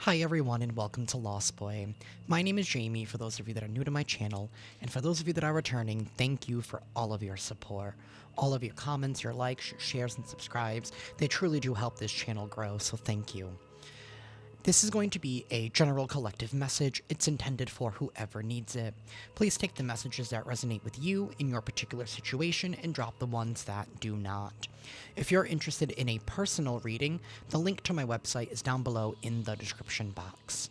Hi everyone and welcome to Lost Boy. My name is Jamie for those of you that are new to my channel, and for those of you that are returning, thank you for all of your support. All of your comments, your likes, your shares, and subscribes, they truly do help this channel grow, so thank you. This is going to be a general collective message. It's intended for whoever needs it. Please take the messages that resonate with you in your particular situation and drop the ones that do not. If you're interested in a personal reading, the link to my website is down below in the description box.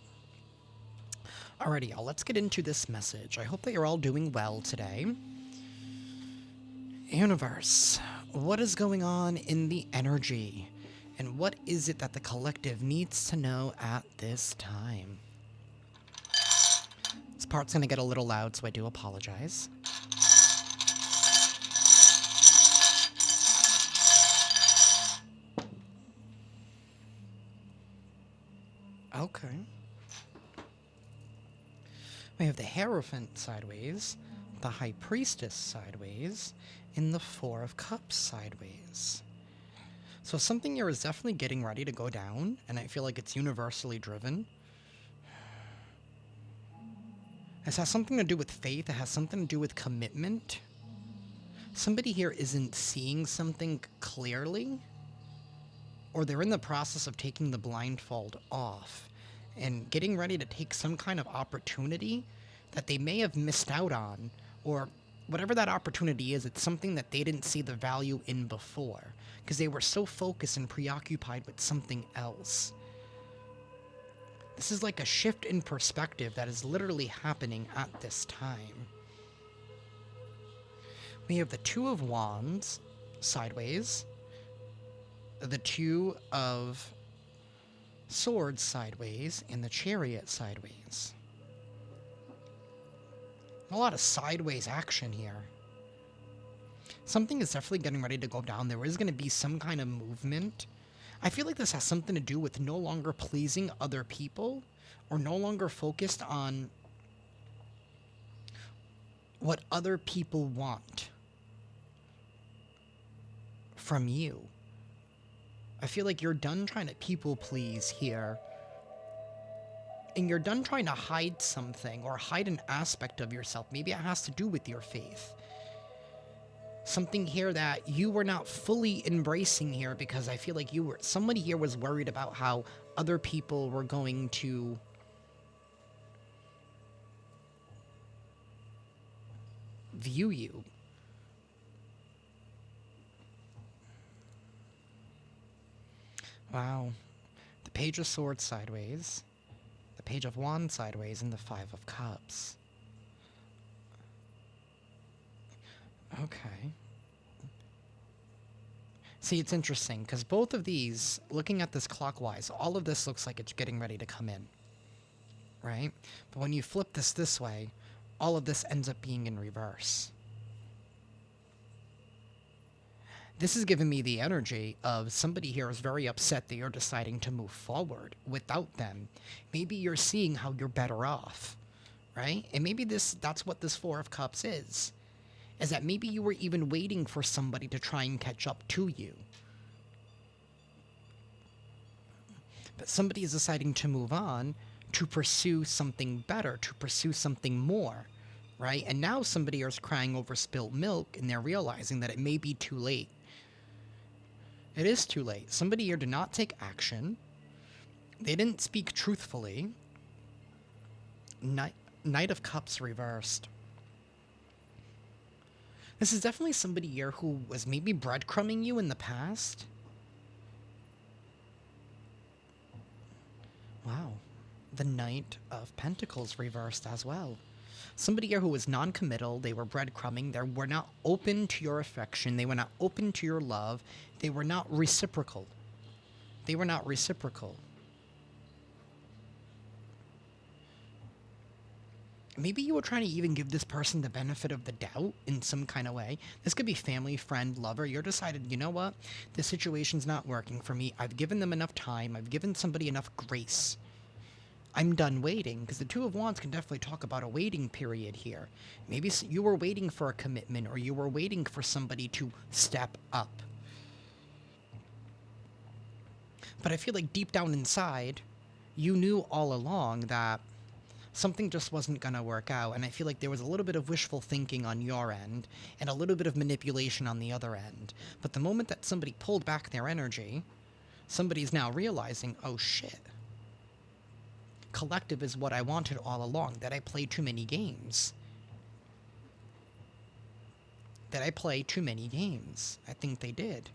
Alrighty, y'all, let's get into this message. I hope that you're all doing well today. Universe, what is going on in the energy? And what is it that the collective needs to know at this time? This part's going to get a little loud, so I do apologize. Okay. We have the Hierophant sideways, the High Priestess sideways, and the Four of Cups sideways. So something here is definitely getting ready to go down, and I feel like it's universally driven. This has something to do with faith. It has something to do with commitment. Somebody here isn't seeing something clearly, or they're in the process of taking the blindfold off and getting ready to take some kind of opportunity that they may have missed out on, or whatever that opportunity is, it's something that they didn't see the value in before because they were so focused and preoccupied with something else. This is like a shift in perspective that is literally happening at this time. We have the Two of Wands sideways, the Two of Swords sideways, and the Chariot sideways. A lot of sideways action here. Something is definitely getting ready to go down. There is going to be some kind of movement. I feel like this has something to do with no longer pleasing other people or no longer focused on what other people want from you. I feel like you're done trying to people please here. And you're done trying to hide something or hide an aspect of yourself. Maybe it has to do with your faith. Something here that you were not fully embracing here because I feel like somebody here was worried about how other people were going to view you. Wow. The Page of Swords sideways, the Page of Wands sideways, and the Five of Cups. Okay. See, it's interesting, because both of these, looking at this clockwise, all of this looks like it's getting ready to come in, right? But when you flip this way, all of this ends up being in reverse. This is giving me the energy of somebody here is very upset that you're deciding to move forward without them. Maybe you're seeing how you're better off, right? And maybe that's what this Four of Cups is that maybe you were even waiting for somebody to try and catch up to you. But somebody is deciding to move on to pursue something better, to pursue something more, right? And now somebody is crying over spilt milk and they're realizing that it may be too late. It is too late. Somebody here did not take action. They didn't speak truthfully. Knight of Cups reversed. This is definitely somebody here who was maybe breadcrumbing you in the past. Wow. The Knight of Pentacles reversed as well. Somebody here who was non-committal, they were breadcrumbing, they were not open to your affection, they were not open to your love, they were not reciprocal. They were not reciprocal. Maybe you were trying to even give this person the benefit of the doubt in some kind of way. This could be family, friend, lover. You're decided, you know what? This situation's not working for me. I've given them enough time. I've given somebody enough grace. I'm done waiting, because the Two of Wands can definitely talk about a waiting period here. Maybe you were waiting for a commitment, or you were waiting for somebody to step up. But I feel like deep down inside, You knew all along that something just wasn't going to work out, and I feel like there was a little bit of wishful thinking on your end and a little bit of manipulation on the other end. But the moment that somebody pulled back their energy, somebody's now realizing, oh shit, collective is what I wanted all along, that I played too many games. That I play too many games. I think they did.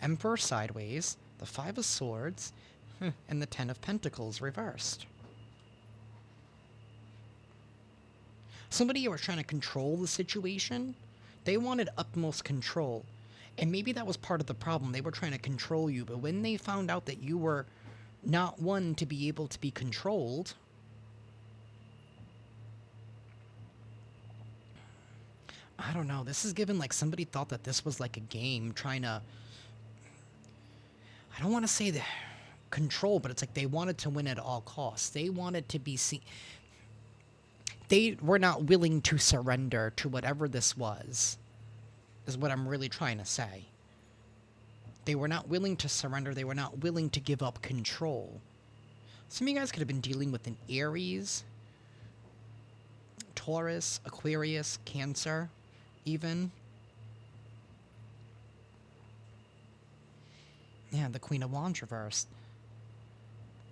Emperor sideways, the Five of Swords, and the Ten of Pentacles reversed. Somebody who was trying to control the situation, they wanted utmost control. And maybe that was part of the problem. They were trying to control you, but when they found out that you were not one to be able to be controlled, I don't know, this is given like somebody thought that this was like a game trying to, I don't want to say the control, but it's like they wanted to win at all costs. They wanted to be seen. They were not willing to surrender to whatever this was, is what I'm really trying to say. They were not willing to surrender. They were not willing to give up control. Some of you guys could have been dealing with an Aries, Taurus, Aquarius, Cancer, even. Yeah, the Queen of Wands reversed.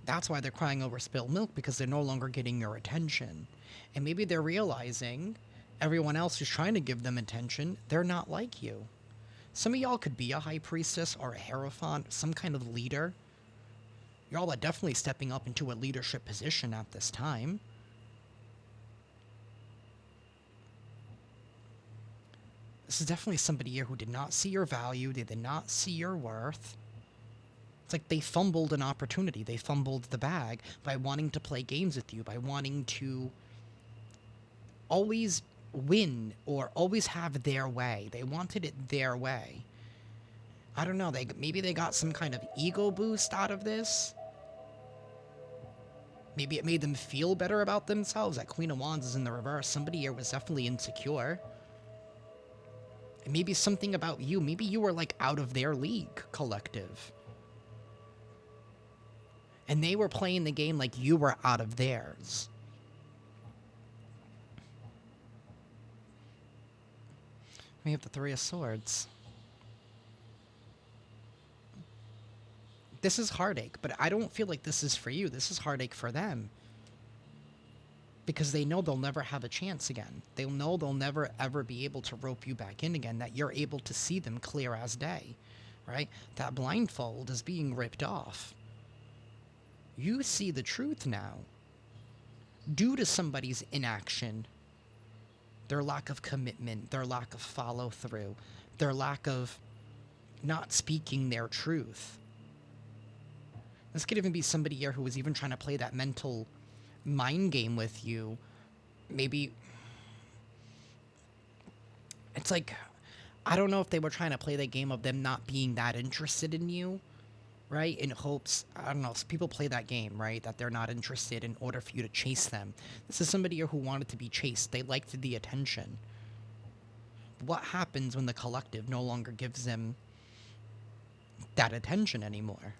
That's why they're crying over spilled milk, because they're no longer getting your attention. And maybe they're realizing everyone else who's trying to give them attention, they're not like you. Some of y'all could be a high priestess or a hierophant, some kind of leader. Y'all are definitely stepping up into a leadership position at this time. This is definitely somebody here who did not see your value, they did not see your worth. It's like they fumbled an opportunity. They fumbled the bag by wanting to play games with you, by wanting to always win or always have their way. They wanted it their way. I don't know. Maybe they got some kind of ego boost out of this. Maybe it made them feel better about themselves. That Queen of Wands is in the reverse. Somebody here was definitely insecure. And maybe something about you. Maybe you were like out of their league, collective. And they were playing the game like you were out of theirs. We have the Three of Swords. This is heartache, but I don't feel like this is for you. This is heartache for them. Because they know they'll never have a chance again. They know they'll never ever be able to rope you back in again, that you're able to see them clear as day, right? That blindfold is being ripped off. You see the truth now. Due to somebody's inaction, their lack of commitment, their lack of follow through, their lack of not speaking their truth. This could even be somebody here who was even trying to play that mental mind game with you. Maybe it's like, I don't know if they were trying to play the game of them not being that interested in you, right? In hopes, I don't know, so people play that game, right? That they're not interested in order for you to chase them. This is somebody here who wanted to be chased. They liked the attention. What happens when the collective no longer gives them that attention anymore?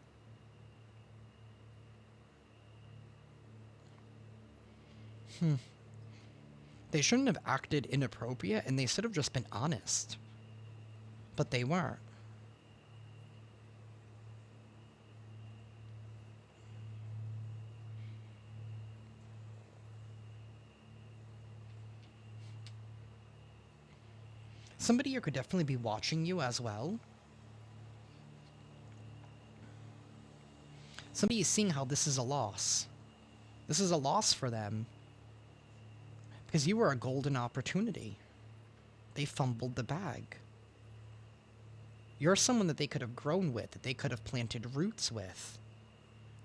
They shouldn't have acted inappropriate, and they should have just been honest. But they weren't. Somebody here could definitely be watching you as well. Somebody is seeing how this is a loss. This is a loss for them. Because you were a golden opportunity. They fumbled the bag. You're someone that they could have grown with, that they could have planted roots with.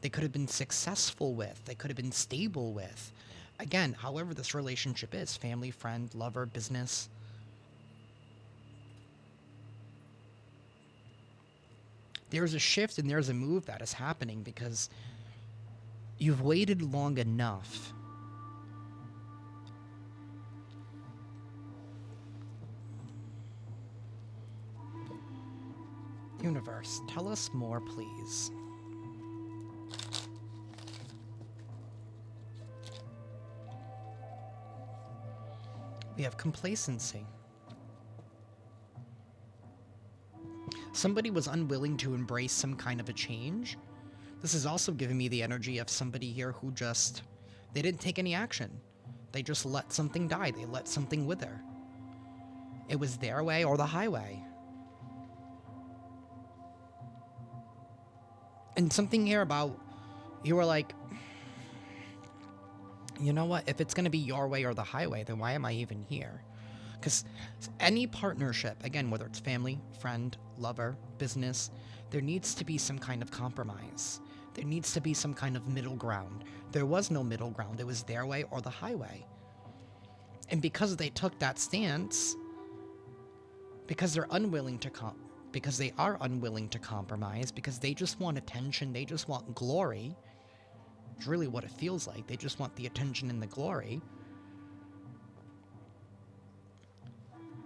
They could have been successful with. They could have been stable with. Again, however this relationship is, family, friend, lover, business. There's a shift and there's a move that is happening because you've waited long enough. Universe, tell us more, please. We have complacency. Somebody was unwilling to embrace some kind of a change. This is also giving me the energy of somebody here who just, they didn't take any action. They just let something die. They let something wither. It was their way or the highway. And something here about, you were like, you know what? If it's going to be your way or the highway, then why am I even here? Because any partnership, again, whether it's family, friend, lover, business, there needs to be some kind of compromise. There needs to be some kind of middle ground. There was no middle ground. It was their way or the highway. And because they took that stance, because they're unwilling to because they are unwilling to compromise, because they just want attention, they just want glory. It's really what it feels like. They just want the attention and the glory.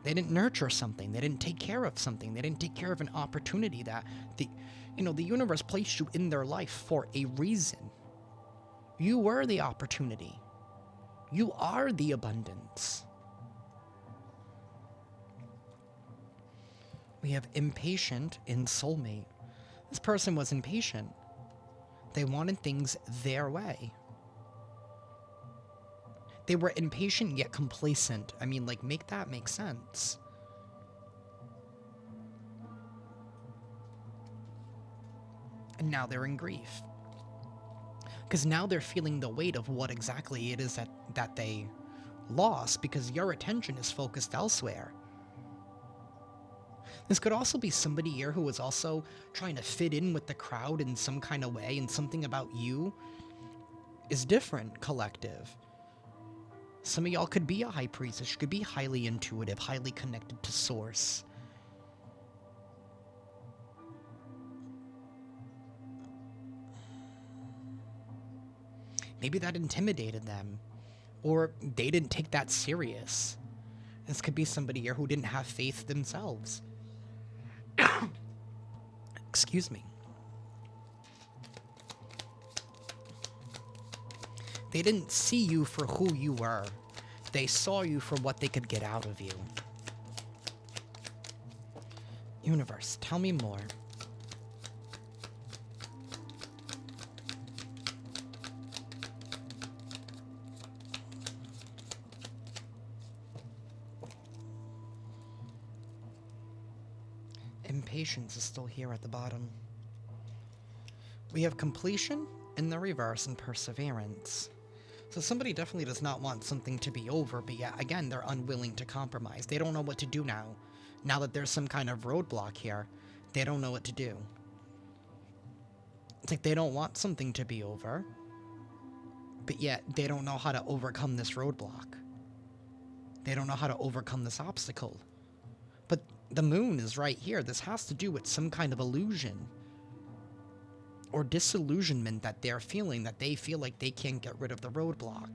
They didn't nurture something. They didn't take care of something. They didn't take care of an opportunity that the universe placed you in their life for a reason. You were the opportunity. You are the abundance. We have impatient in soulmate. This person was impatient. They wanted things their way. They were impatient yet complacent. I mean, like, make that make sense. And now they're in grief. Because now they're feeling the weight of what exactly it is that they lost, because your attention is focused elsewhere. This could also be somebody here who was also trying to fit in with the crowd in some kind of way, and something about you is different, collective. Some of y'all could be a high priestess. You could be highly intuitive, highly connected to source. Maybe that intimidated them, or they didn't take that serious. This could be somebody here who didn't have faith themselves. Excuse me. They didn't see you for who you were. They saw you for what they could get out of you. Universe, tell me more. Impatience is still here at the bottom. We have completion in the reverse and perseverance. So somebody definitely does not want something to be over, but yet again, they're unwilling to compromise. They don't know what to do now. Now that there's some kind of roadblock here, they don't know what to do. It's like they don't want something to be over, but yet they don't know how to overcome this roadblock. They don't know how to overcome this obstacle. But the moon is right here. This has to do with some kind of illusion or disillusionment that they're feeling, that they feel like they can't get rid of the roadblock.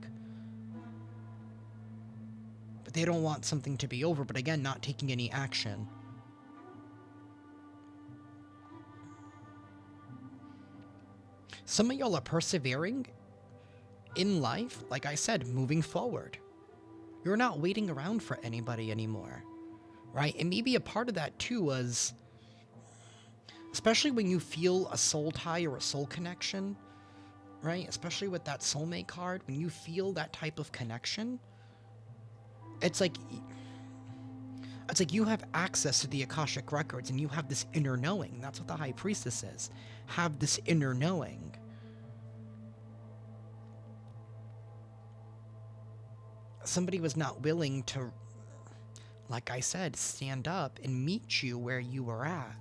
But they don't want something to be over, but again, not taking any action. Some of y'all are persevering in life, like I said, moving forward. You're not waiting around for anybody anymore, right? And maybe a part of that too was, especially when you feel a soul tie or a soul connection, right? Especially with that soulmate card, when you feel that type of connection, it's like you have access to the Akashic records and you have this inner knowing. That's what the High Priestess is. Have this inner knowing. Somebody was not willing to, like I said, stand up and meet you where you were at.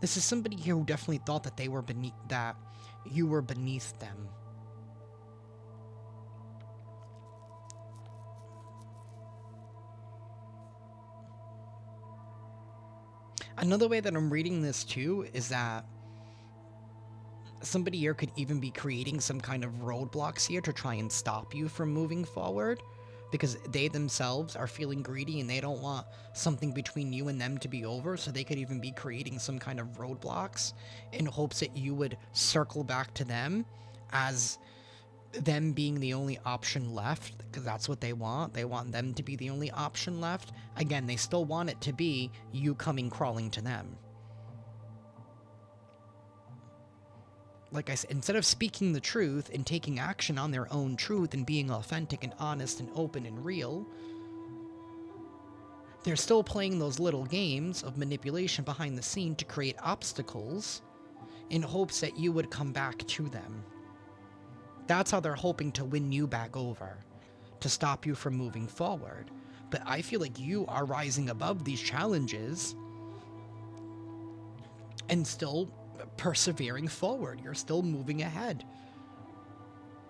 This is somebody here who definitely thought that they were beneath, that you were beneath them. Another way that I'm reading this too is that somebody here could even be creating some kind of roadblocks here to try and stop you from moving forward, because they themselves are feeling greedy and they don't want something between you and them to be over, so they could even be creating some kind of roadblocks in hopes that you would circle back to them as them being the only option left, because that's what they want. They want them to be the only option left. Again, they still want it to be you coming crawling to them. Like I said, instead of speaking the truth and taking action on their own truth and being authentic and honest and open and real, they're still playing those little games of manipulation behind the scene to create obstacles in hopes that you would come back to them. That's how they're hoping to win you back over, to stop you from moving forward. But I feel like you are rising above these challenges and still persevering forward. You're still moving ahead.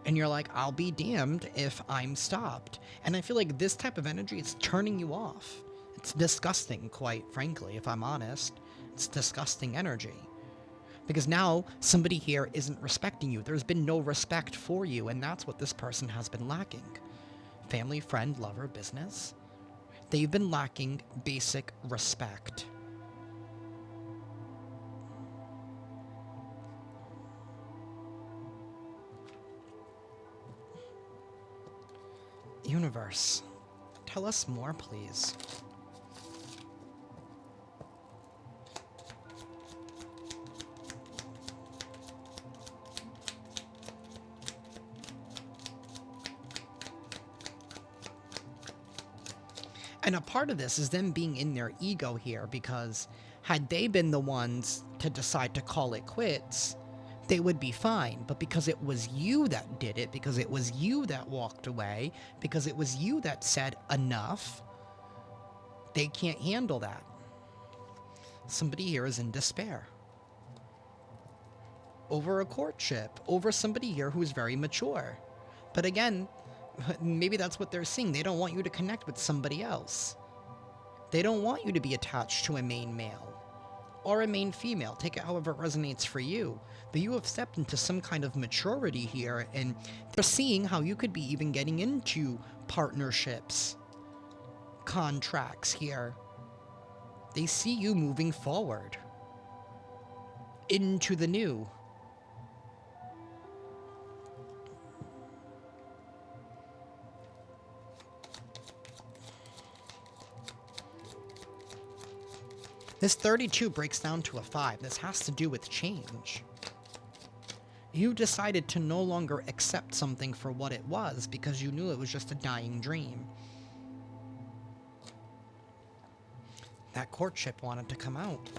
And you're like, I'll be damned if I'm stopped. And I feel like this type of energy is turning you off. It's disgusting, quite frankly, if I'm honest. It's disgusting energy. Because now somebody here isn't respecting you. There's been no respect for you, and that's what this person has been lacking. Family, friend, lover, business. They've been lacking basic respect. Universe, tell us more, please. And a part of this is them being in their ego here, because had they been the ones to decide to call it quits, they would be fine. But because it was you that did it, because it was you that walked away, because it was you that said enough, they can't handle that. Somebody here is in despair. Over a courtship, over somebody here who's very mature. But again, maybe that's what they're seeing. They don't want you to connect with somebody else. They don't want you to be attached to a main male or a main female. Take it however it resonates for you. But you have stepped into some kind of maturity here, and they're seeing how you could be even getting into partnerships, contracts here. They see you moving forward into the new. This 32 breaks down to a 5. This has to do with change. You decided to no longer accept something for what it was because you knew it was just a dying dream. That courtship wanted to come out.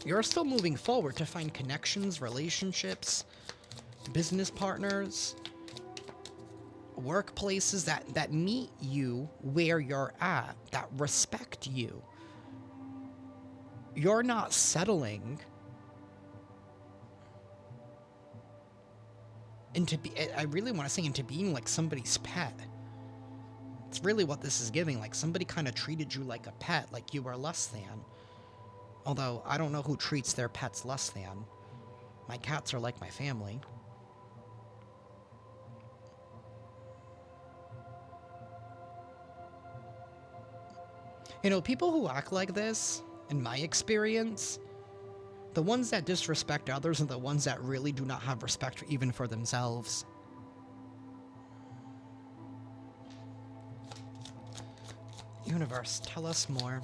You're still moving forward to find connections, relationships, business partners, workplaces that meet you where you're at, that respect you. You're not settling into I really want to say into being like somebody's pet. It's really what this is giving. Like somebody kind of treated you like a pet, like you were less than. Although I don't know who treats their pets less than. My cats are like my family. You know, people who act like this, in my experience, the ones that disrespect others are the ones that really do not have respect even for themselves. Universe, tell us more.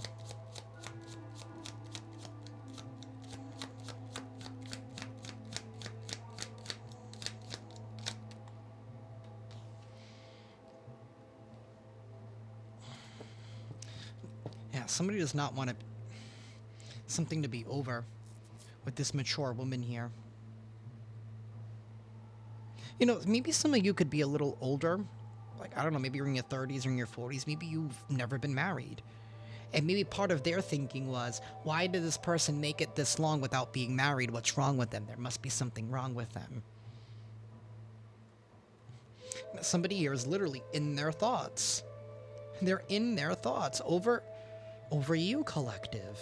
Yeah, somebody does not want something to be over with this mature woman here. You know, maybe some of you could be a little older. Like, I don't know, maybe you're in your 30s or in your 40s. Maybe you've never been married. And maybe part of their thinking was, why did this person make it this long without being married? What's wrong with them? There must be something wrong with them. Somebody here is literally in their thoughts. They're in their thoughts over you, collective.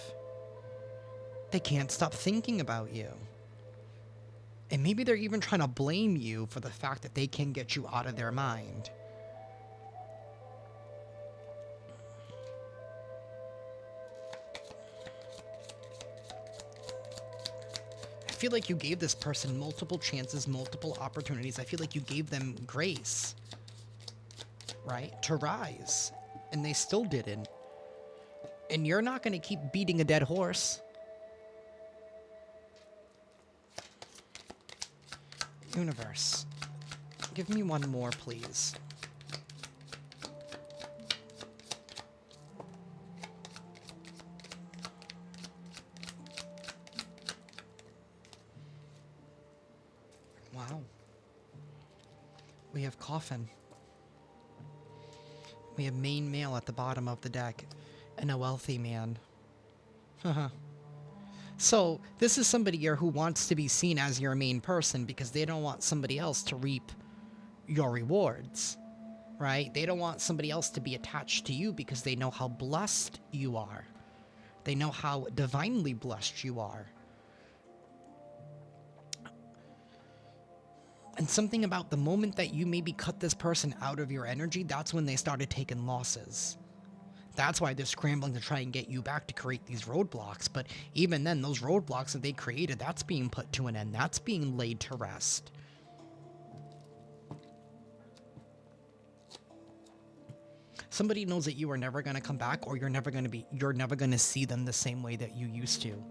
They can't stop thinking about you. And maybe they're even trying to blame you for the fact that they can get you out of their mind. feel like you gave this person multiple chances, multiple opportunities. I feel like you gave them grace, right, to rise, and they still didn't. And you're not going to keep beating a dead horse. Universe, give me one more, please. Wow. We have coffin. We have main male at the bottom of the deck, and a wealthy man. So, this is somebody here who wants to be seen as your main person because they don't want somebody else to reap your rewards, right? They don't want somebody else to be attached to you because they know how blessed you are. They know how divinely blessed you are. And something about the moment that you maybe cut this person out of your energy, that's when they started taking losses. That's why they're scrambling to try and get you back to create these roadblocks. But even then, those roadblocks that they created, that's being put to an end. That's being laid to rest. Somebody knows that you are never going to come back, or you're never going to see them the same way that you used to.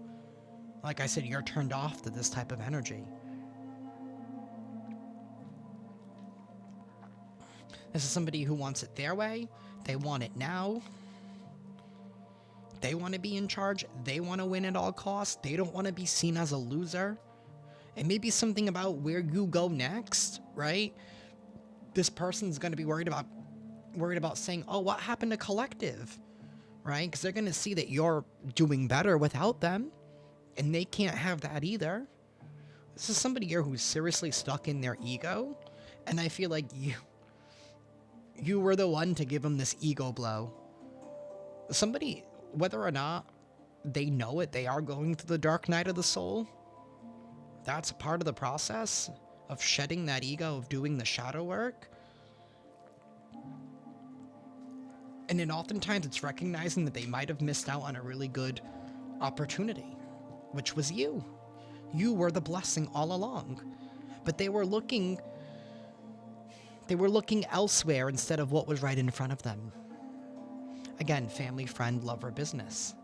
Like I said, you're turned off to this type of energy. This is somebody who wants it their way. They want it now. They want to be in charge. They want to win at all costs. They don't want to be seen as a loser. And maybe something about where you go next, right? This person's going to be worried about saying, oh, what happened to collective, right? Because they're going to see that you're doing better without them, and they can't have that either. This is somebody here who's seriously stuck in their ego, and I feel like you were the one to give them this ego blow. Somebody, whether or not they know it, they are going through the dark night of the soul. That's a part of the process of shedding that ego, of doing the shadow work. And then oftentimes it's recognizing that they might have missed out on a really good opportunity, which was you. You were the blessing all along. But they were looking elsewhere instead of what was right in front of them. Again, family, friend, lover, business.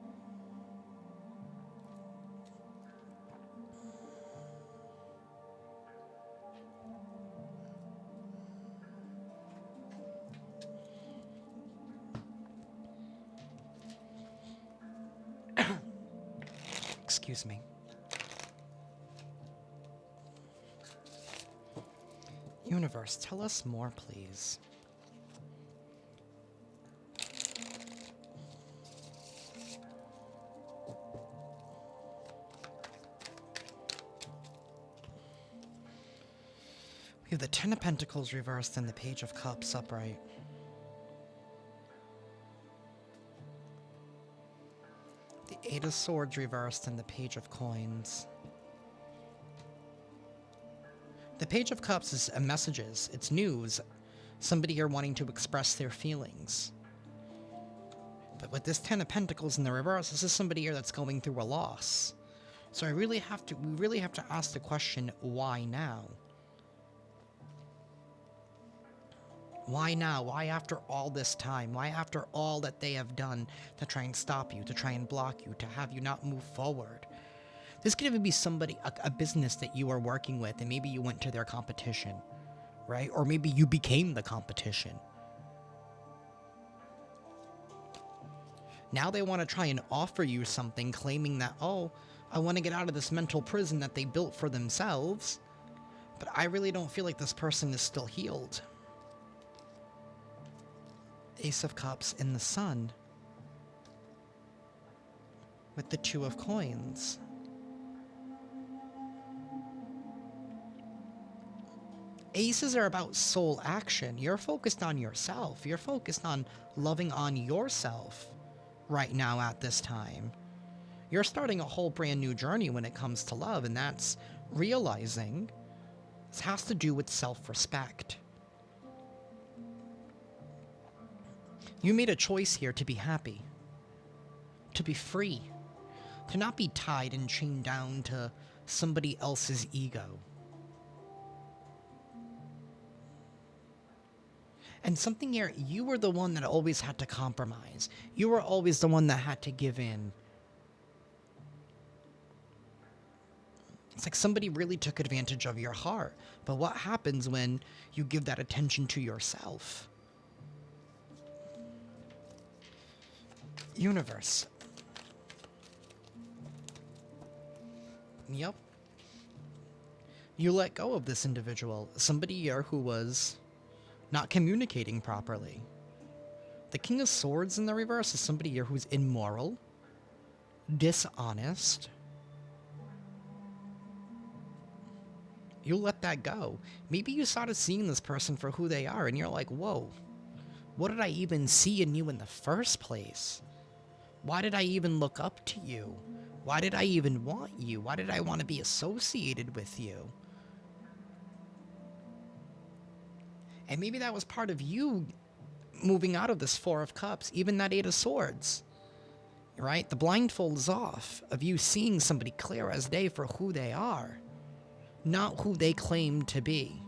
Excuse me. Universe, tell us more, please. We have the Ten of Pentacles reversed and the Page of Cups upright. The Eight of Swords reversed and the Page of Coins. The Page of Cups is messages, it's news. Somebody here wanting to express their feelings. But with this Ten of Pentacles in the reverse, this is somebody here that's going through a loss. So we really have to ask the question, why now? Why now? Why after all this time? Why after all that they have done to try and stop you, to try and block you, to have you not move forward? This could even be somebody, a business that you are working with, and maybe you went to their competition, right? Or maybe you became the competition. Now they want to try and offer you something, claiming that, oh, I want to get out of this mental prison that they built for themselves, but I really don't feel like this person is still healed. Ace of Cups in the Sun with the Two of Coins. Aces are about soul action. You're focused on yourself. You're focused on loving on yourself right now at this time. You're starting a whole brand new journey when it comes to love, and that's realizing this has to do with self-respect. You made a choice here to be happy, to be free, to not be tied and chained down to somebody else's ego. And something here, you were the one that always had to compromise. You were always the one that had to give in. It's like somebody really took advantage of your heart. But what happens when you give that attention to yourself? Universe. Yep. You let go of this individual. Somebody here who was not communicating properly. The King of Swords in the reverse is somebody here who's immoral, dishonest. You let that go. Maybe you started seeing this person for who they are and you're like, whoa, what did I even see in you in the first place? Why did I even look up to you? Why did I even want you? Why did I want to be associated with you? And maybe that was part of you moving out of this Four of Cups, even that Eight of Swords, right? The blindfold is off of you seeing somebody clear as day for who they are, not who they claim to be.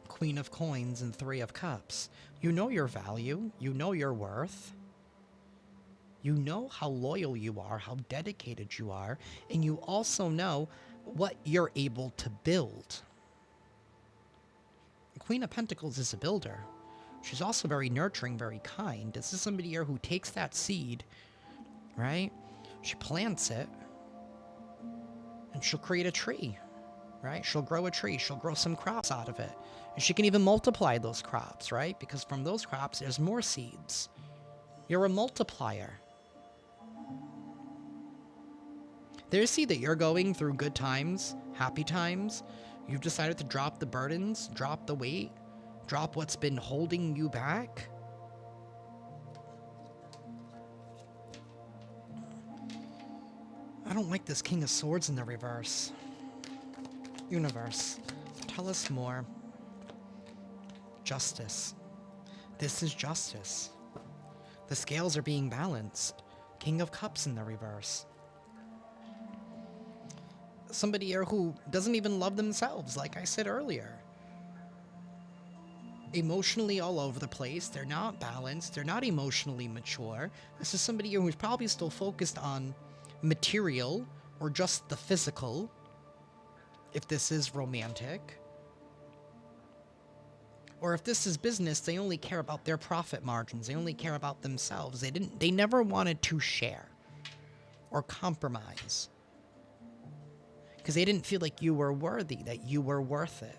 Queen of Coins and Three of Cups. You know your value. You know your worth. You know how loyal you are, how dedicated you are, and you also know what you're able to build. Queen of Pentacles is a builder. She's also very nurturing, very kind. This is somebody here who takes that seed, right? She plants it, and she'll create a tree, right? She'll grow a tree. She'll grow some crops out of it. And she can even multiply those crops, right? Because from those crops, there's more seeds. You're a multiplier. There's see that you're going through good times, happy times. You've decided to drop the burdens, drop the weight, drop what's been holding you back. I don't like this King of Swords in the reverse. Universe, tell us more. Justice. This is justice. The scales are being balanced. King of Cups in the reverse. Somebody here who doesn't even love themselves, like I said earlier. Emotionally all over the place. They're not balanced. They're not emotionally mature. This is somebody here who's probably still focused on material or just the physical, if this is romantic. Or if this is business, they only care about their profit margins. They only care about themselves. They never wanted to share or compromise. Because they didn't feel like you were worthy, that you were worth it.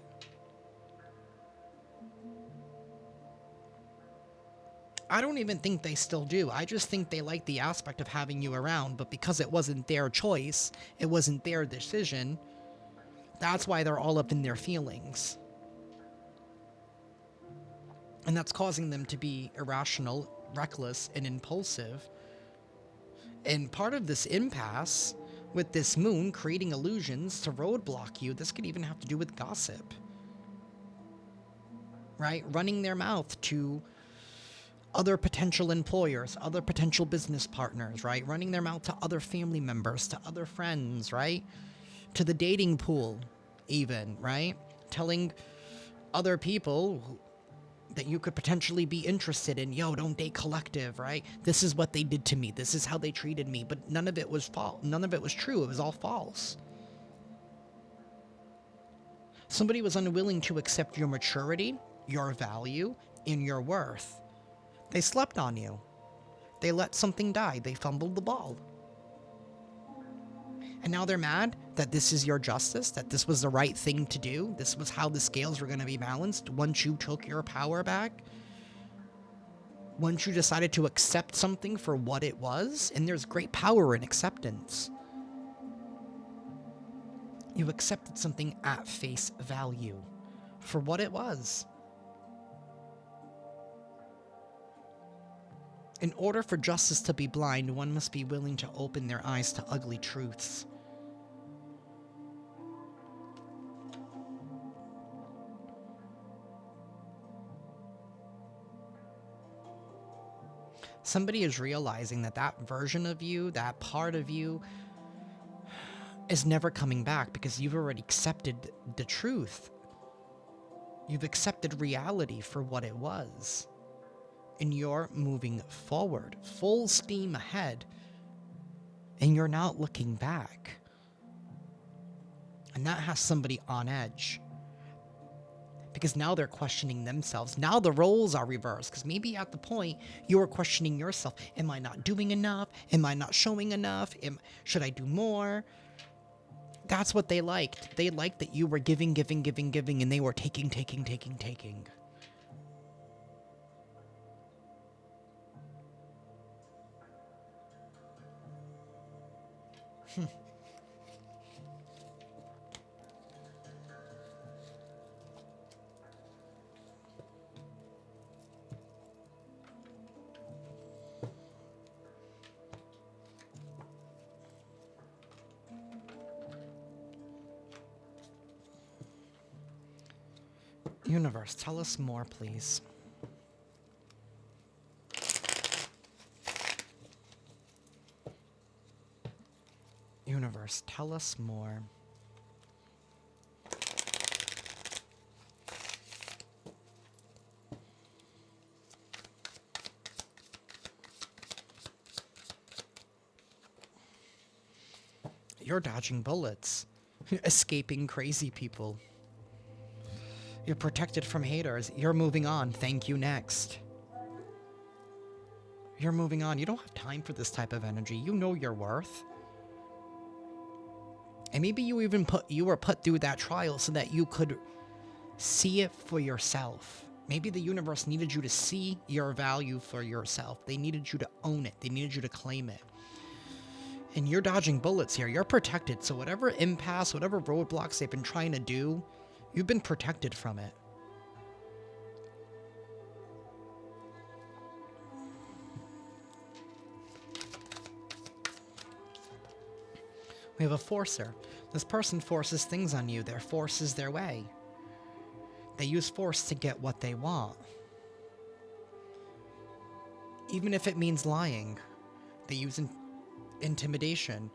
I don't even think they still do. I just think they like the aspect of having you around, but because it wasn't their choice, it wasn't their decision, that's why they're all up in their feelings. And that's causing them to be irrational, reckless, and impulsive. And part of this impasse with this moon creating illusions to roadblock you, this could even have to do with gossip. Right? Running their mouth to other potential employers, other potential business partners, right? Running their mouth to other family members, to other friends, right? To the dating pool, even, right? Telling other people that you could potentially be interested in, yo, don't date collective, right? This is what they did to me. This is how they treated me. But none of it was false. None of it was true. It was all false. Somebody was unwilling to accept your maturity, your value, and your worth. They slept on you. They let something die. They fumbled the ball. And now they're mad that this is your justice, that this was the right thing to do. This was how the scales were going to be balanced once you took your power back. Once you decided to accept something for what it was. And there's great power in acceptance. You accepted something at face value for what it was. In order for justice to be blind, one must be willing to open their eyes to ugly truths. Somebody is realizing that that version of you, that part of you, is never coming back because you've already accepted the truth. You've accepted reality for what it was. And you're moving forward, full steam ahead, and you're not looking back. And that has somebody on edge. Because now they're questioning themselves. Now the roles are reversed. Because maybe at the point you were questioning yourself. Am I not doing enough? Am I not showing enough? Should I do more? That's what they liked. They liked that you were giving, and they were taking. Universe, tell us more, please. Universe, tell us more. You're dodging bullets, escaping crazy people. You're protected from haters. You're moving on. Thank you, next. You're moving on. You don't have time for this type of energy. You know your worth. And maybe you were put through that trial so that you could see it for yourself. Maybe the universe needed you to see your value for yourself. They needed you to own it. They needed you to claim it. And you're dodging bullets here. You're protected. So whatever impasse, whatever roadblocks they've been trying to do, you've been protected from it. We have a forcer. This person forces things on you. Their force is their way. They use force to get what they want. Even if it means lying. They use intimidation.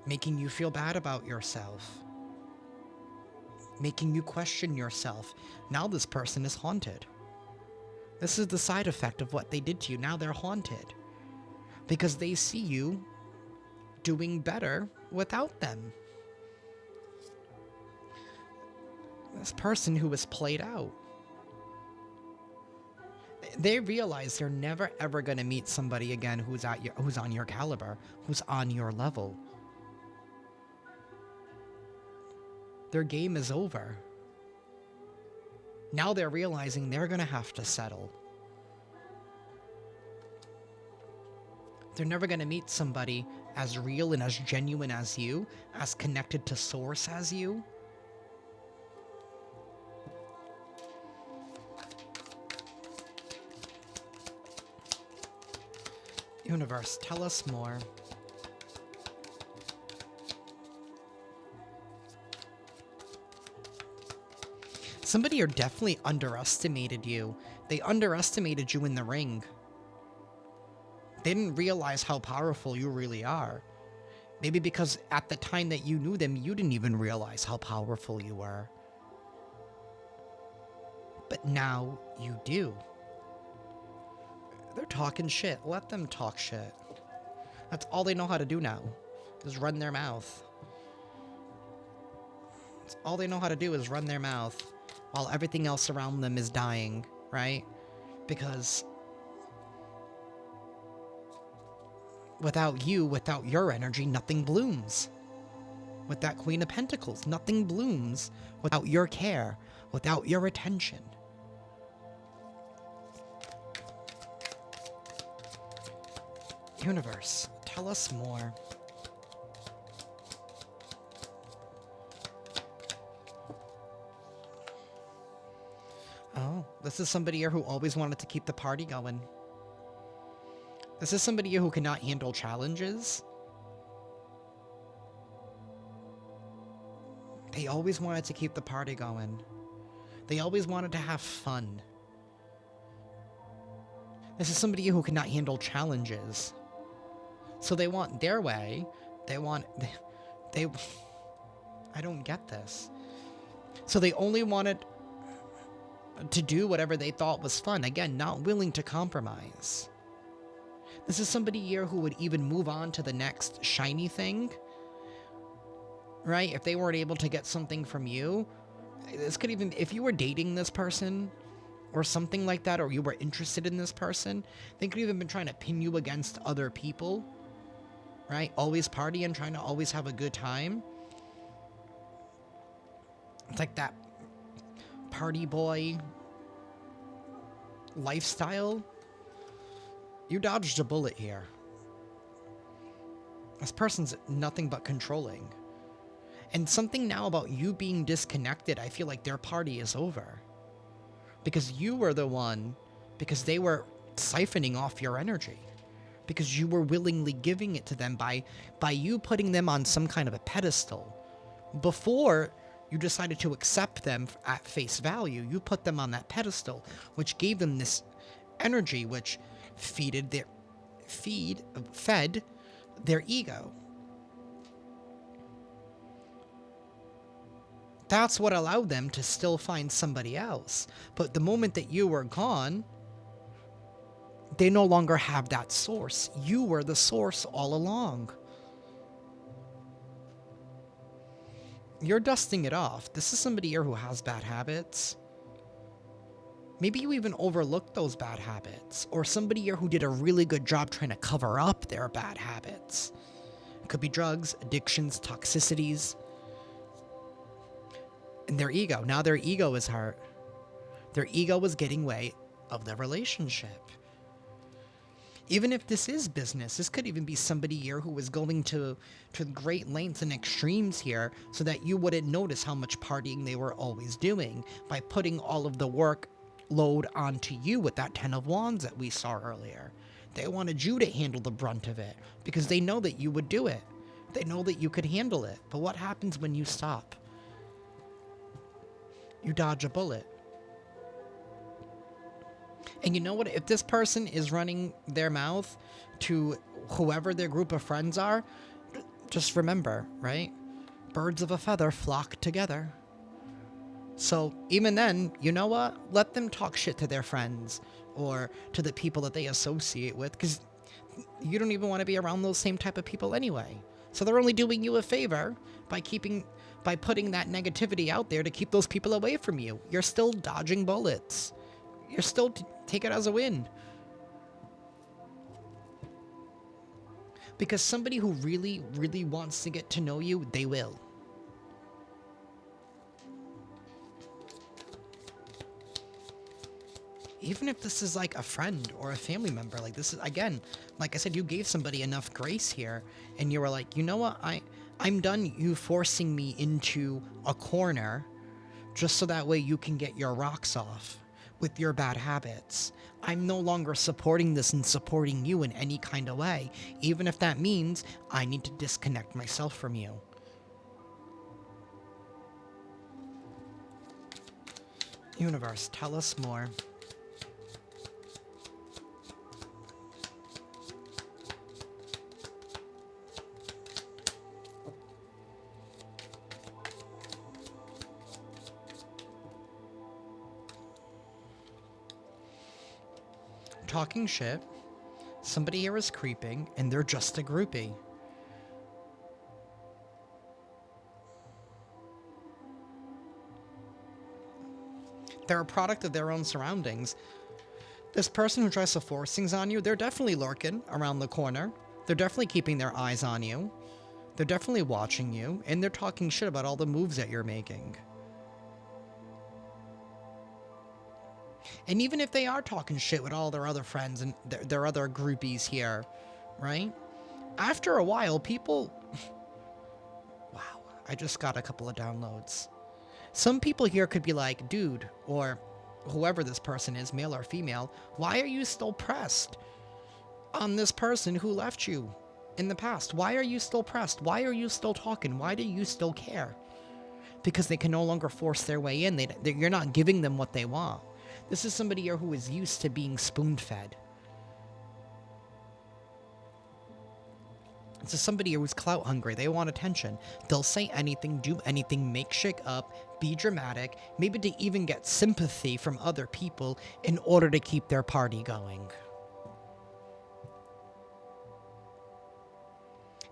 Making you feel bad about yourself. Making you question yourself. Now this person is haunted. This is the side effect of what they did to you. Now they're haunted. Because they see you doing better without them. This person who was played out. They realize they're never ever going to meet somebody again who's on your caliber, who's on your level. Their game is over. Now they're realizing they're going to have to settle. They're never going to meet somebody as real and as genuine as you, as connected to source as you. Universe, tell us more. Somebody here definitely underestimated you. They underestimated you in the ring. They didn't realize how powerful you really are. Maybe because at the time that you knew them, you didn't even realize how powerful you were. But now you do. They're talking shit. Let them talk shit. That's all they know how to do now, is run their mouth. That's all they know how to do is run their mouth while everything else around them is dying, right? Because without you, without your energy, nothing blooms. With that Queen of Pentacles, nothing blooms without your care, without your attention. Universe, tell us more. Oh, this is somebody here who always wanted to keep the party going. This is somebody here who cannot handle challenges. They always wanted to keep the party going. They always wanted to have fun. This is somebody who cannot handle challenges. So they want their way. They I don't get this. So they only wanted to do whatever they thought was fun. Again, not willing to compromise. This is somebody here who would even move on to the next shiny thing, right? If they weren't able to get something from you, this could even, if you were dating this person or something like that, or you were interested in this person, they could even been trying to pin you against other people, right? Always partying, trying to always have a good time. It's like that party boy lifestyle. You dodged a bullet here. This person's nothing but controlling. And something now about you being disconnected, I feel like their party is over. Because you were the one, because they were siphoning off your energy. Because you were willingly giving it to them by you putting them on some kind of a pedestal. Before you decided to accept them at face value, you put them on that pedestal, which gave them this energy, which fed their ego. That's what allowed them to still find somebody else. But the moment that you were gone, they no longer have that source. You were the source all along. You're dusting it off. This is somebody here who has bad habits. Maybe you even overlooked those bad habits. Or somebody here who did a really good job trying to cover up their bad habits. It could be drugs, addictions, toxicities. And their ego. Now their ego is hurt. Their ego is getting way of the relationship. Even if this is business, this could even be somebody here who is going to great lengths and extremes here so that you wouldn't notice how much partying they were always doing by putting all of the work load onto you with that 10 of Wands that we saw earlier. They wanted you to handle the brunt of it because they know that you would do it. They know that you could handle it. But what happens when you stop? You dodge a bullet. And you know what? If this person is running their mouth to whoever their group of friends are, just remember, right? Birds of a feather flock together. So even then, you know what? Let them talk shit to their friends or to the people that they associate with, because you don't even want to be around those same type of people anyway. So they're only doing you a favor by putting that negativity out there to keep those people away from you. You're still dodging bullets. You're still take it as a win. Because somebody who really, really wants to get to know you, they will. Even if this is like a friend or a family member, like this is, again, like I said, you gave somebody enough grace here and you were like, you know what, I'm done you forcing me into a corner just so that way you can get your rocks off with your bad habits. I'm no longer supporting this and supporting you in any kind of way, even if that means I need to disconnect myself from you. Universe, tell us more. Talking shit, somebody here is creeping, and they're just a groupie. They're a product of their own surroundings. This person who tries to force things on you, they're definitely lurking around the corner. They're definitely keeping their eyes on you. They're definitely watching you, and they're talking shit about all the moves that you're making. And even if they are talking shit with all their other friends and their other groupies here, right? After a while, people... Wow, I just got a couple of downloads. Some people here could be like, dude, or whoever this person is, male or female, why are you still pressed on this person who left you in the past? Why are you still pressed? Why are you still talking? Why do you still care? Because they can no longer force their way in. You're not giving them what they want. This is somebody here who is used to being spoon-fed. This is somebody who's clout hungry. They want attention. They'll say anything, do anything, make shit up, be dramatic, maybe to even get sympathy from other people in order to keep their party going.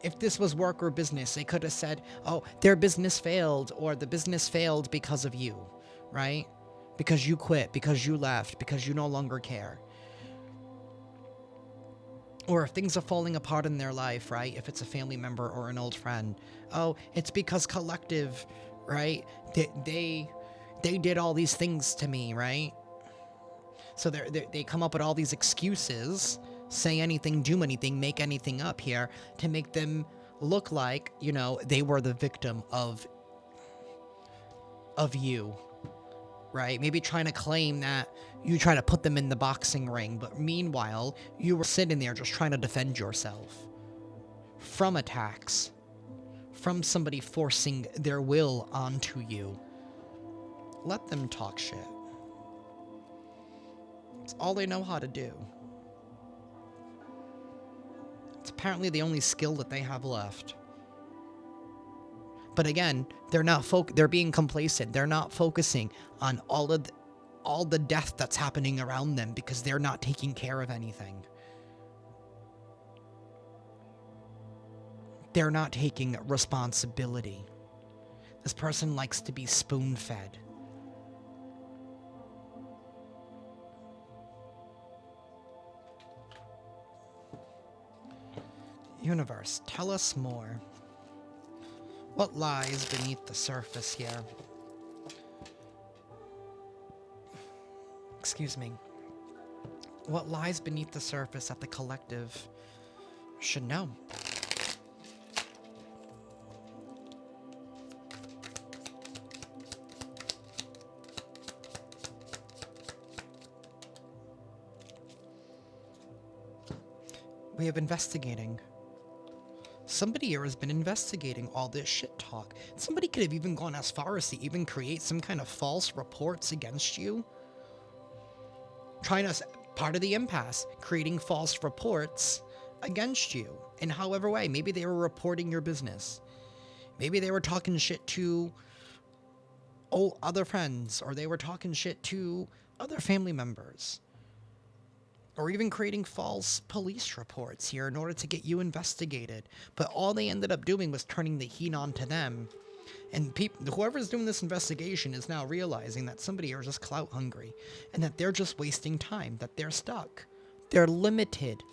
If this was work or business, they could have said, oh, their business failed, or the business failed because of you, right? Because you quit, because you left, because you no longer care. Or if things are falling apart in their life, right? If it's a family member or an old friend, oh, it's because collective, right? They did all these things to me, right? So they come up with all these excuses, say anything, do anything, make anything up here to make them look like, you know, they were the victim of you, right? Maybe trying to claim that you try to put them in the boxing ring, but meanwhile, you were sitting there just trying to defend yourself from attacks, from somebody forcing their will onto you. Let them talk shit. It's all they know how to do. It's apparently the only skill that they have left. But again, they're being complacent. They're not focusing on all the death that's happening around them because they're not taking care of anything. They're not taking responsibility. This person likes to be spoon-fed. Universe, tell us more. What lies beneath the surface here? Excuse me. What lies beneath the surface that the collective should know? We have investigating. Somebody here has been investigating all this shit talk. Somebody could have even gone as far as to even create some kind of false reports against you. Part of the impasse, creating false reports against you in however way. Maybe they were reporting your business. Maybe they were talking shit to other friends, or they were talking shit to other family members. Or even creating false police reports here in order to get you investigated. But all they ended up doing was turning the heat on to them. And whoever's doing this investigation is now realizing that somebody here is just clout hungry. And that they're just wasting time. That they're stuck. They're limited.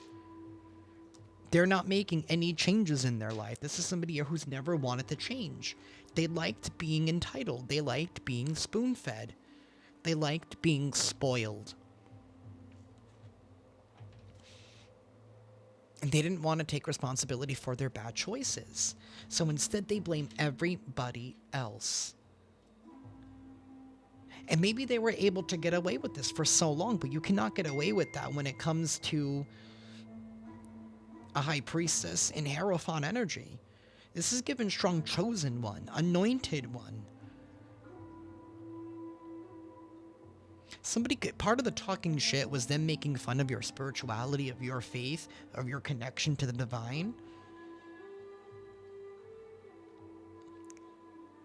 They're not making any changes in their life. This is somebody here who's never wanted to change. They liked being entitled. They liked being spoon-fed. They liked being spoiled. They didn't want to take responsibility for their bad choices. So instead, they blame everybody else. And maybe they were able to get away with this for so long, but you cannot get away with that when it comes to a high priestess in Hierophant energy. This is given strong chosen one, anointed one. Part of the talking shit was them making fun of your spirituality, of your faith, of your connection to the divine.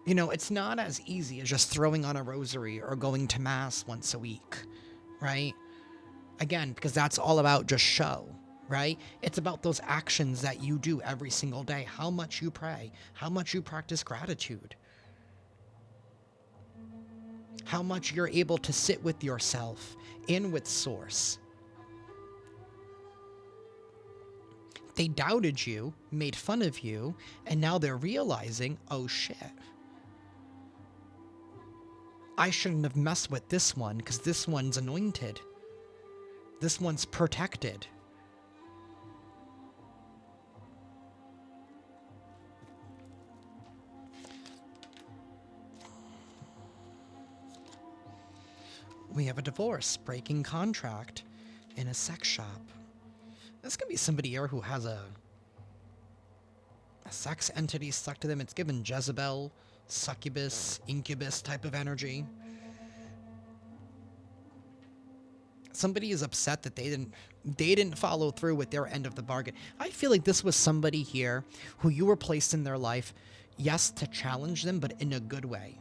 You know, it's not as easy as just throwing on a rosary or going to mass once a week, right? Again, because that's all about just show, right? It's about those actions that you do every single day, how much you pray, how much you practice gratitude, how much you're able to sit with yourself and with Source. They doubted you, made fun of you, and now they're realizing, oh shit, I shouldn't have messed with this one because this one's anointed. This one's protected. We have a divorce, breaking contract in a sex shop. This could be somebody here who has a sex entity stuck to them. It's given Jezebel, succubus, incubus type of energy. Somebody is upset that they didn't follow through with their end of the bargain. I feel like this was somebody here who you were placed in their life, yes, to challenge them, but in a good way.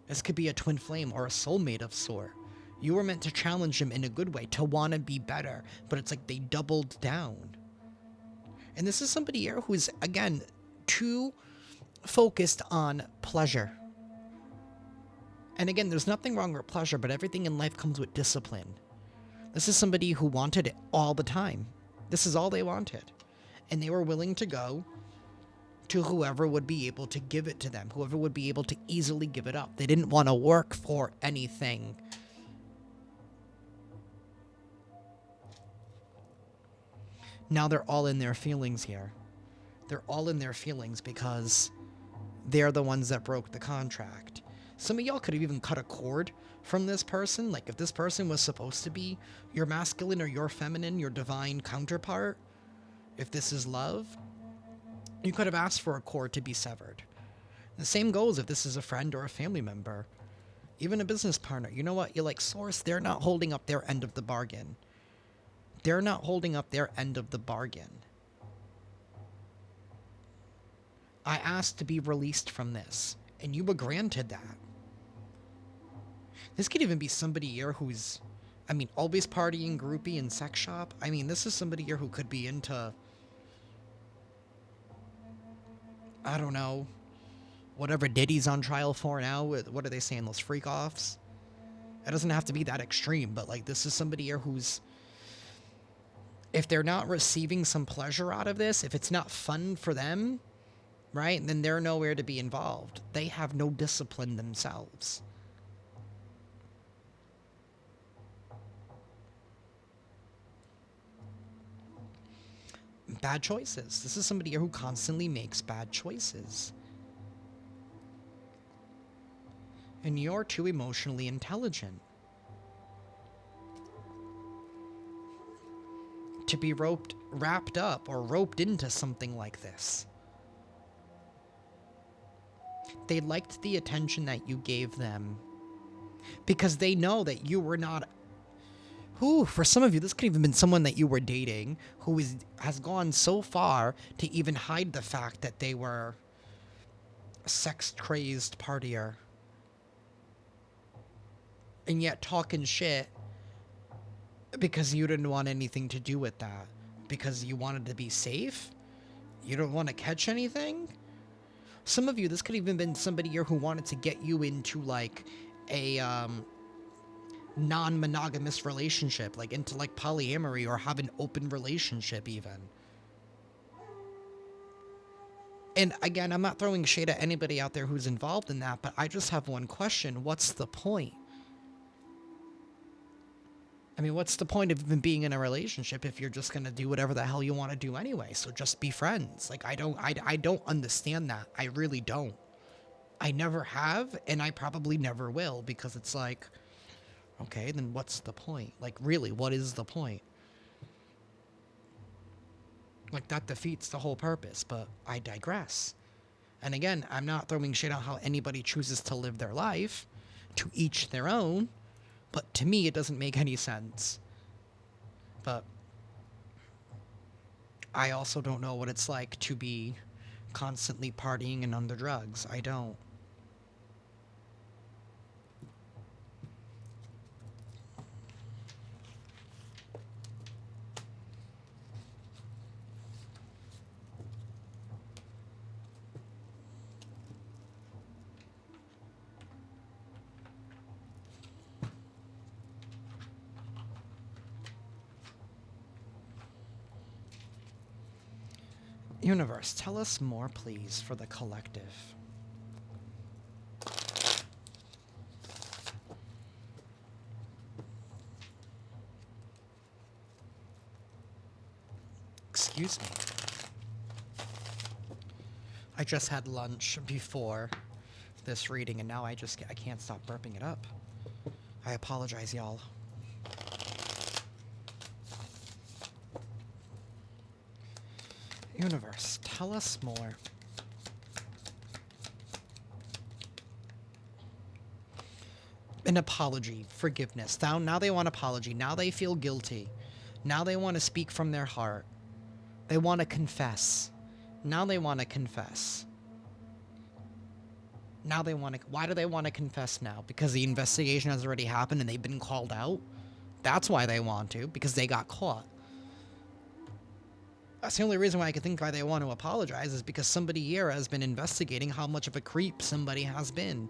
This could be a twin flame or a soulmate of sort. You were meant to challenge them in a good way, to want to be better, but it's like they doubled down. And this is somebody here who's, again, too focused on pleasure. And again, there's nothing wrong with pleasure, but everything in life comes with discipline. This is somebody who wanted it all the time. This is all they wanted. And they were willing to go to whoever would be able to give it to them, whoever would be able to easily give it up. They didn't want to work for anything. Now they're all in their feelings here. They're all in their feelings because they're the ones that broke the contract. Some of y'all could have even cut a cord from this person. Like, if this person was supposed to be your masculine or your feminine, your divine counterpart, if this is love, you could have asked for a cord to be severed. The same goes if this is a friend or a family member, even a business partner. You know what? You're like, Source, they're not holding up their end of the bargain. They're not holding up their end of the bargain. I asked to be released from this, and you were granted that. This could even be somebody here who's, always partying, groupie, and sex shop. This is somebody here who could be into, I don't know, whatever Diddy's on trial for now. What are they saying, those freak-offs? It doesn't have to be that extreme, but, like, this is somebody here who's, if they're not receiving some pleasure out of this, if it's not fun for them, right, then they're nowhere to be involved. They have no discipline themselves. Bad choices. This is somebody here who constantly makes bad choices. And you're too emotionally intelligent to be wrapped up or roped into something like this. They liked the attention that you gave them because they know that you were not. For some of you, this could even been someone that you were dating who has gone so far to even hide the fact that they were a sex-crazed partier. And yet talking shit because you didn't want anything to do with that. Because you wanted to be safe? You don't want to catch anything? Some of you, this could even been somebody here who wanted to get you into, like, a non-monogamous relationship, like into, like, polyamory, or have an open relationship even. And again, I'm not throwing shade at anybody out there who's involved in that, but I just have one question. What's the point? What's the point of even being in a relationship if you're just going to do whatever the hell you want to do anyway? So just be friends. Like, I don't understand that. I really don't. I never have, and I probably never will, because it's like, okay, then what's the point? Like, really, what is the point? Like, that defeats the whole purpose, but I digress. And again, I'm not throwing shade on how anybody chooses to live their life, to each their own, but to me, it doesn't make any sense. But I also don't know what it's like to be constantly partying and on the drugs. I don't. Universe, tell us more, please, for the collective. Excuse me. I just had lunch before this reading, and now I can't stop burping it up. I apologize, y'all. Universe, tell us more. An apology, forgiveness. Now they want apology. Now they feel guilty. Now they want to speak from their heart. They want to confess. Now they want to confess. Now they want to. Why do they want to confess now? Because the investigation has already happened and they've been called out? That's why they want to, because they got caught. That's the only reason why I can think why they want to apologize is because somebody here has been investigating how much of a creep somebody has been.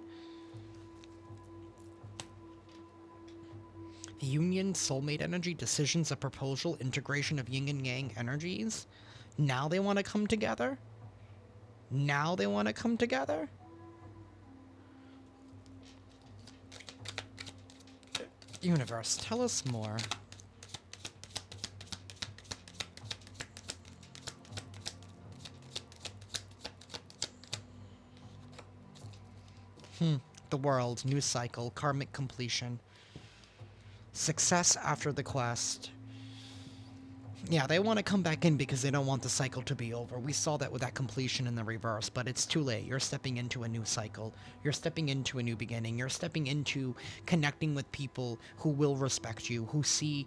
Union, soulmate energy, decisions, a proposal, integration of yin and yang energies. Now they want to come together? Now they want to come together? Universe, tell us more. The world, new cycle, karmic completion. Success after the quest. Yeah, they want to come back in because they don't want the cycle to be over. We saw that with that completion in the reverse, but it's too late. You're stepping into a new cycle. You're stepping into a new beginning. You're stepping into connecting with people who will respect you, who see,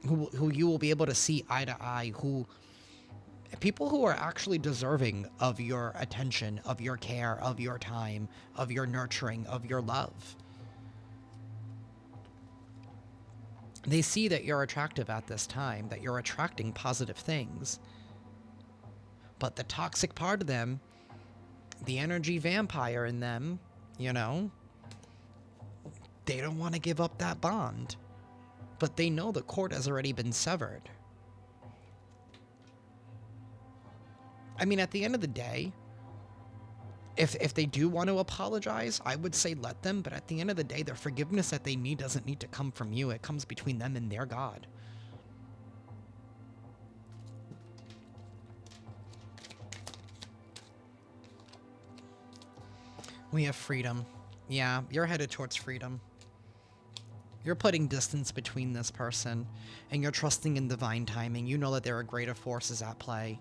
who you will be able to see eye to eye, people who are actually deserving of your attention, of your care, of your time, of your nurturing, of your love. They see that you're attractive at this time, that you're attracting positive things. But the toxic part of them, the energy vampire in them, you know, they don't want to give up that bond. But they know the cord has already been severed. I mean, at the end of the day, if they do want to apologize, I would say let them, but at the end of the day, the forgiveness that they need doesn't need to come from you. It comes between them and their God. We have freedom. Yeah, you're headed towards freedom. You're putting distance between this person, and you're trusting in divine timing. You know that there are greater forces at play.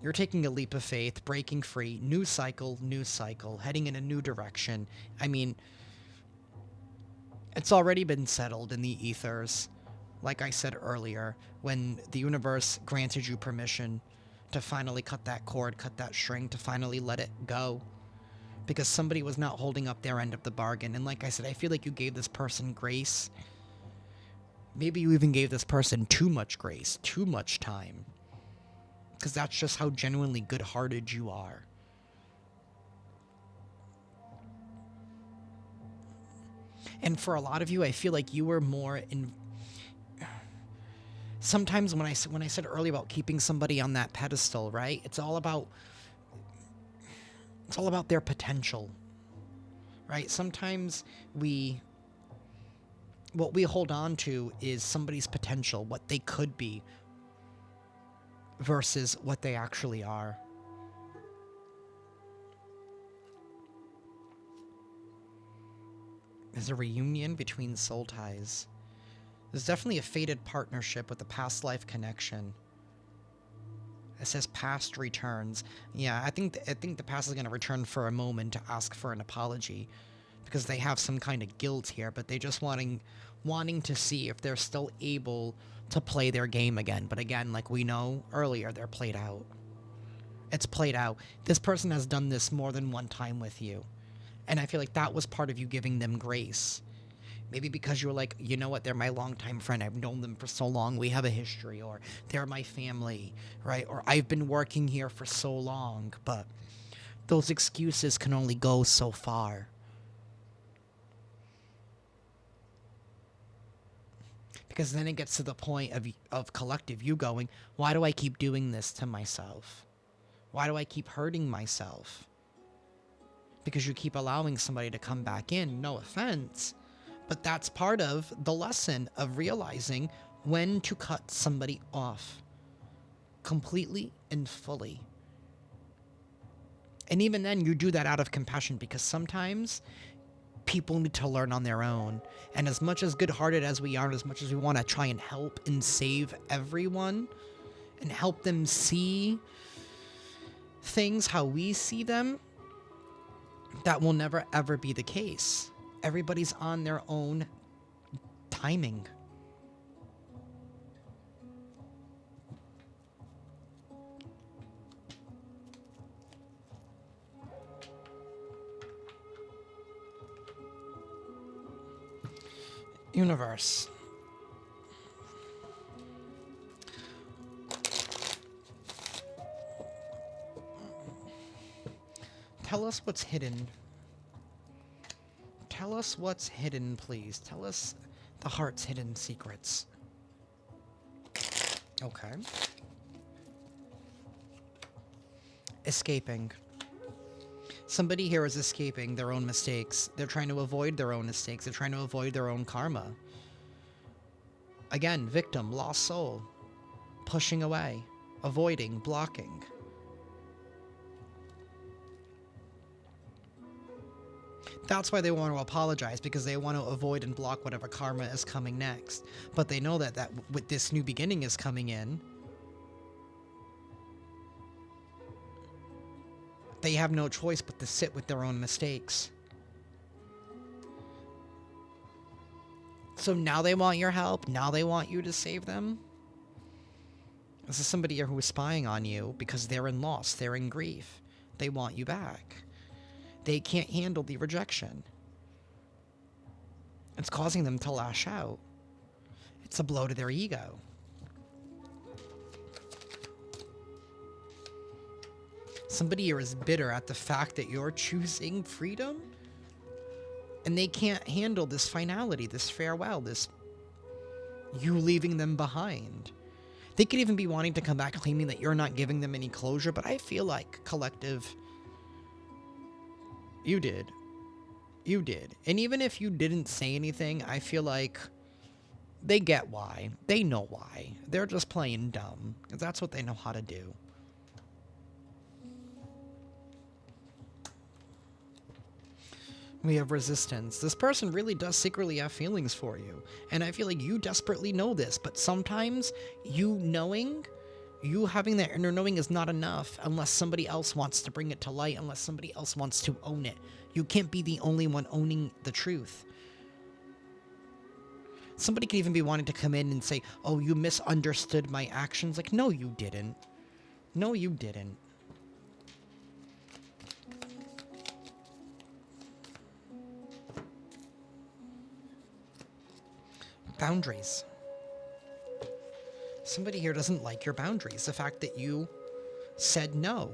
You're taking a leap of faith, breaking free, new cycle, heading in a new direction. I mean, it's already been settled in the ethers. Like I said earlier, when the universe granted you permission to finally cut that cord, cut that string, to finally let it go. Because somebody was not holding up their end of the bargain. And like I said, I feel like you gave this person grace. Maybe you even gave this person too much grace, too much time. Because that's just how genuinely good-hearted you are. And for a lot of you, I feel like you were more in... Sometimes when I said earlier about keeping somebody on that pedestal, right? It's all about their potential, right? Sometimes what we hold on to is somebody's potential, what they could be, versus what they actually are. There's a reunion between soul ties. There's definitely a fated partnership with a past life connection. It says past returns. Yeah, I think the past is going to return for a moment to ask for an apology, because they have some kind of guilt here, but they just wanting to see if they're still able to play their game again. But again, like we know earlier, they're played out. It's played out. This person has done this more than one time with you. And I feel like that was part of you giving them grace. Maybe because you were like, you know what, they're my longtime friend. I've known them for so long. We have a history. Or they're my family, right? Or I've been working here for so long. But those excuses can only go so far. Because then it gets to the point of collective you going, why do I keep doing this to myself? Why do I keep hurting myself? Because you keep allowing somebody to come back in. No offense. But that's part of the lesson of realizing when to cut somebody off. Completely and fully. And even then, you do that out of compassion, because sometimes people need to learn on their own. And as much as good-hearted as we are, and as much as we want to try and help and save everyone and help them see things how we see them, That will never ever be the case. Everybody's on their own timing. Universe. Tell us what's hidden. Tell us what's hidden, please. Tell us the heart's hidden secrets. Okay. Escaping. Somebody here is escaping their own mistakes. They're trying to avoid their own mistakes. They're trying to avoid their own karma. Again, victim, lost soul. Pushing away. Avoiding, blocking. That's why they want to apologize, because they want to avoid and block whatever karma is coming next. But they know that with this new beginning is coming in, they have no choice but to sit with their own mistakes. So now they want your help. Now they want you to save them. This is somebody here who is spying on you because they're in loss. They're in grief. They want you back. They can't handle the rejection. It's causing them to lash out. It's a blow to their ego. Somebody here is bitter at the fact that you're choosing freedom, and they can't handle this finality, this farewell, this you leaving them behind. They could even be wanting to come back claiming that you're not giving them any closure, but I feel like, collective, you did. You did. And even if you didn't say anything, I feel like they get why. They know why. They're just playing dumb. That's what they know how to do. We have resistance. This person really does secretly have feelings for you. And I feel like you desperately know this, but sometimes you having that inner knowing is not enough unless somebody else wants to bring it to light, unless somebody else wants to own it. You can't be the only one owning the truth. Somebody could even be wanting to come in and say, oh, you misunderstood my actions. Like, no, you didn't. No, you didn't. Boundaries. Somebody here doesn't like your boundaries. The fact that you said no.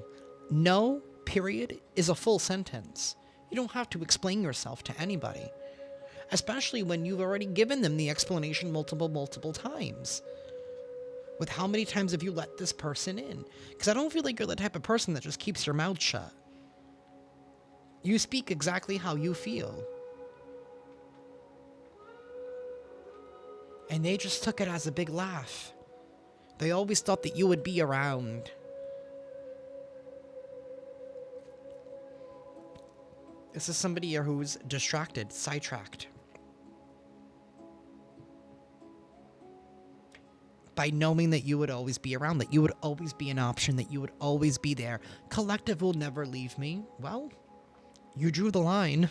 No, period, is a full sentence. You don't have to explain yourself to anybody. Especially when you've already given them the explanation multiple times. With how many times have you let this person in? Because I don't feel like you're the type of person that just keeps your mouth shut. You speak exactly how you feel. And they just took it as a big laugh. They always thought that you would be around. This is somebody here who's distracted, sidetracked. By knowing that you would always be around, that you would always be an option, that you would always be there. Collective will never leave me. Well, you drew the line.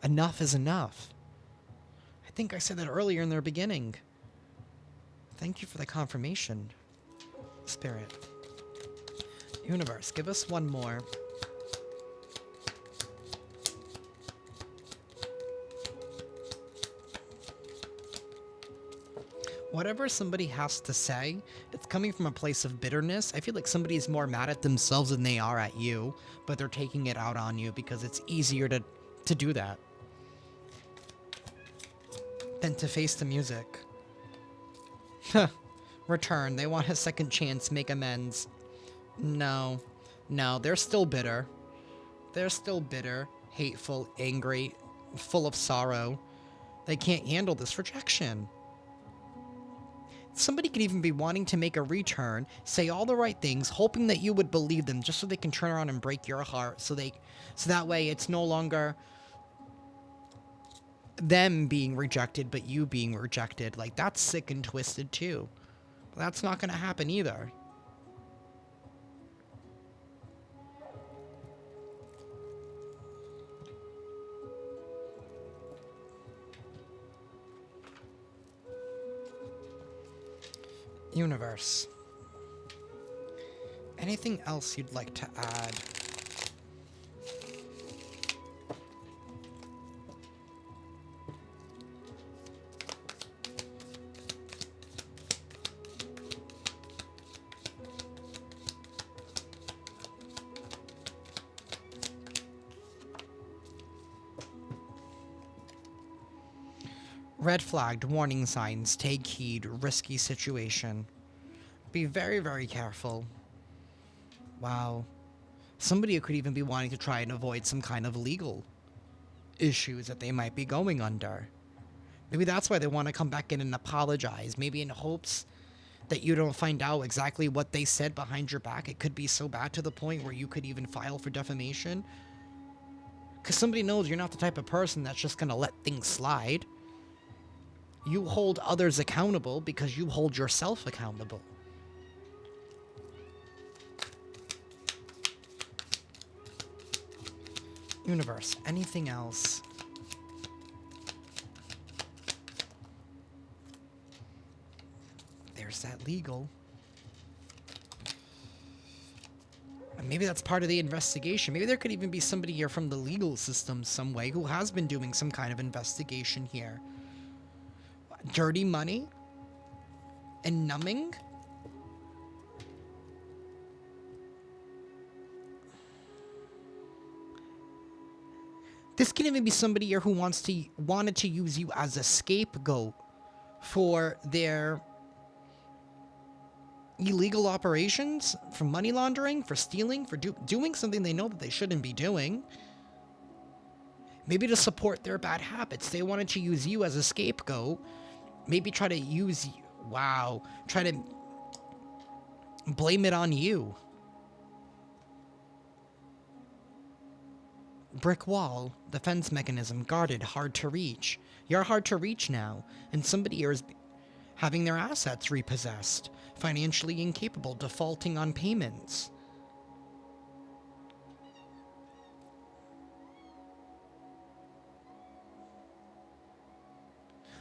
Enough is enough. I think I said that earlier in their beginning. Thank you for the confirmation, Spirit. Universe, give us one more. Whatever somebody has to say, it's coming from a place of bitterness. I feel like somebody's more mad at themselves than they are at you, but they're taking it out on you because it's easier to do that than to face the music. Return. They want a second chance, make amends. No, they're still bitter. They're still bitter, hateful, angry, full of sorrow. They can't handle this rejection. Somebody could even be wanting to make a return, say all the right things, hoping that you would believe them just so they can turn around and break your heart, so that way it's no longer them being rejected, but you being rejected. Like, that's sick and twisted too. That's not going to happen either. Universe. Anything else you'd like to add? Red flagged, warning signs, take heed, risky situation. Be very, very careful. Wow. Somebody could even be wanting to try and avoid some kind of legal issues that they might be going under. Maybe that's why they want to come back in and apologize. Maybe in hopes that you don't find out exactly what they said behind your back. It could be so bad to the point where you could even file for defamation. Because somebody knows you're not the type of person that's just going to let things slide. You hold others accountable because you hold yourself accountable. Universe, anything else? There's that legal. And maybe that's part of the investigation. Maybe there could even be somebody here from the legal system some way who has been doing some kind of investigation here. Dirty money? And numbing? This can even be somebody here who wanted to use you as a scapegoat for their illegal operations, for money laundering, for stealing, for doing something they know that they shouldn't be doing. Maybe to support their bad habits. They wanted to use you as a scapegoat. Maybe try to use you. Wow. Try to blame it on you. Brick wall, defense mechanism, guarded, hard to reach. You're hard to reach now, and somebody here is having their assets repossessed, financially incapable, defaulting on payments.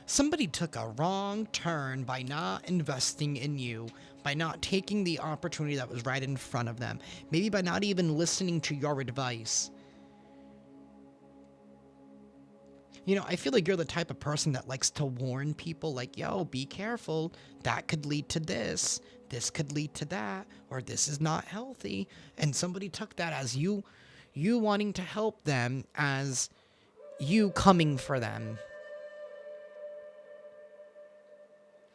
Somebody took a wrong turn by not investing in you, by not taking the opportunity that was right in front of them, maybe by not even listening to your advice. You know, I feel like you're the type of person that likes to warn people like, yo, be careful. That could lead to this. This could lead to that. Or this is not healthy. And somebody took that as you wanting to help them, as you coming for them.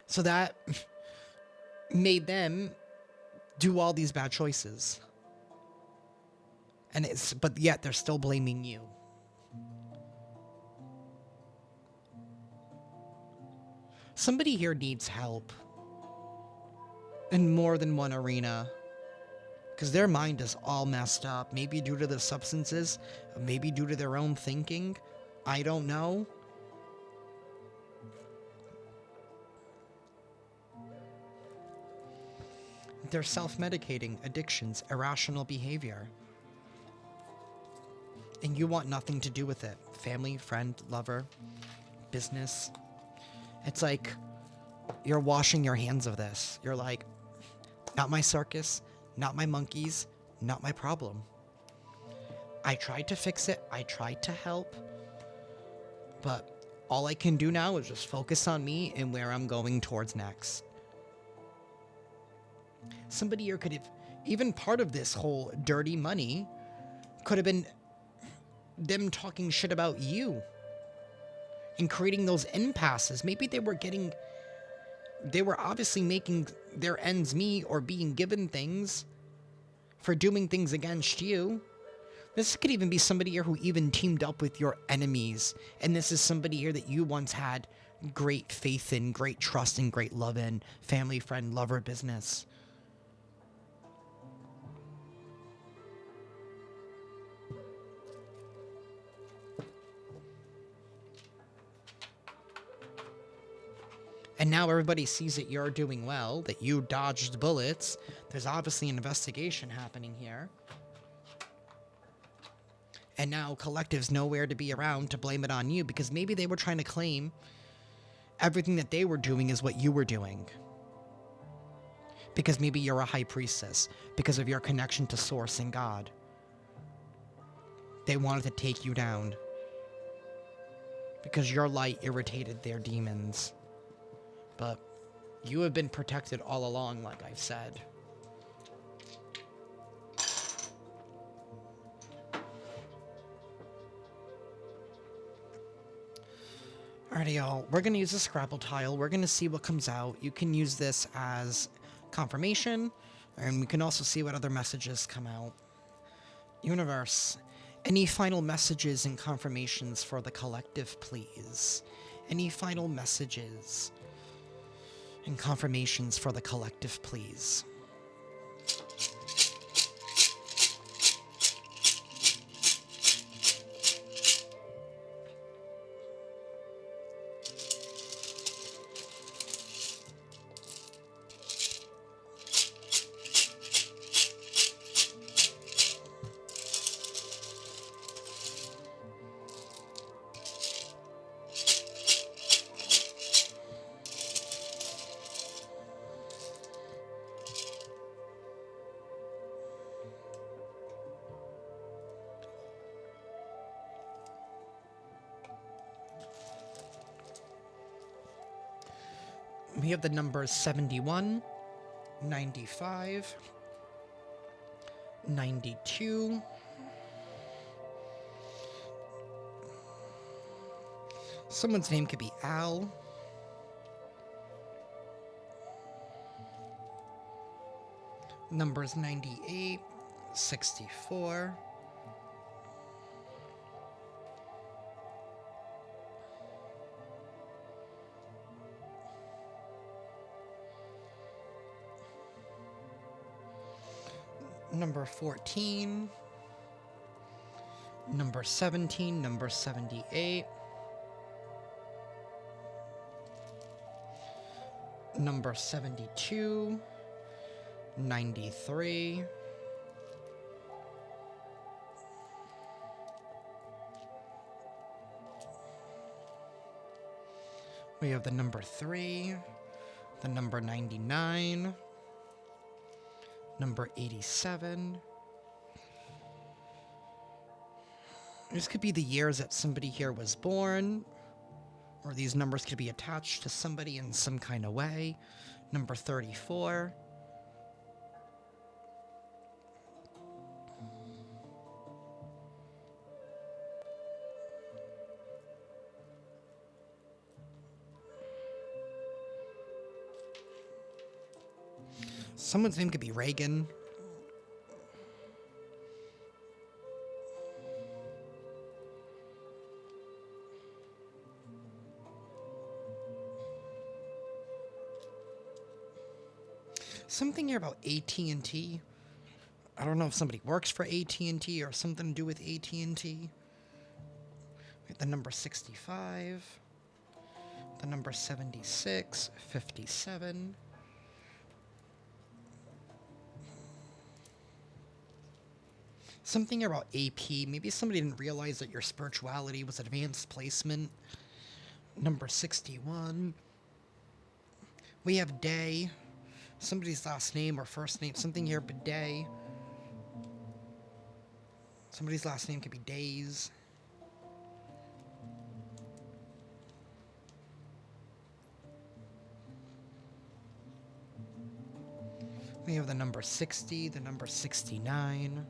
So that made them do all these bad choices. But yet they're still blaming you. Somebody here needs help in more than one arena, because their mind is all messed up. Maybe due to the substances, maybe due to their own thinking. I don't know. They're self-medicating, addictions, irrational behavior. And you want nothing to do with it. Family, friend, lover, business. It's like you're washing your hands of this. You're like, not my circus, not my monkeys, not my problem. I tried to fix it. I tried to help. But all I can do now is just focus on me and where I'm going towards next. Somebody here could have, even part of this whole dirty money could have been them talking shit about you and creating those impasses. Maybe they were obviously making their ends meet or being given things for doing things against you. This could even be somebody here who even teamed up with your enemies. And this is somebody here that you once had great faith in, great trust in, great love in, family, friend, lover, business. And now everybody sees that you're doing well, that you dodged bullets. There's obviously an investigation happening here. And now collectives nowhere to be around to blame it on you, because maybe they were trying to claim everything that they were doing is what you were doing. Because maybe you're a high priestess, because of your connection to Source and God. They wanted to take you down. Because your light irritated their demons. But you have been protected all along, like I've said. Alrighty, y'all. We're going to use a Scrabble tile. We're going to see what comes out. You can use this as confirmation, and we can also see what other messages come out. Universe, any final messages and confirmations for the collective, please? Any final messages and confirmations for the collective, please? We have the numbers 71, 95, 92, someone's name could be Al, numbers 98, 64, number 14, number 17, number 78, number 72, 93, we have the number 3, the number 99, number 87. This could be the years that somebody here was born, or these numbers could be attached to somebody in some kind of way. Number 34. Someone's name could be Reagan. Something here about AT&T. I don't know if somebody works for AT&T or something to do with AT&T. The number 65. The number 76, 57. Something about AP. Maybe somebody didn't realize that your spirituality was advanced placement. Number 61. We have day. Somebody's last name or first name. Something here, but day. Somebody's last name could be Days. We have the number 60, the number 69.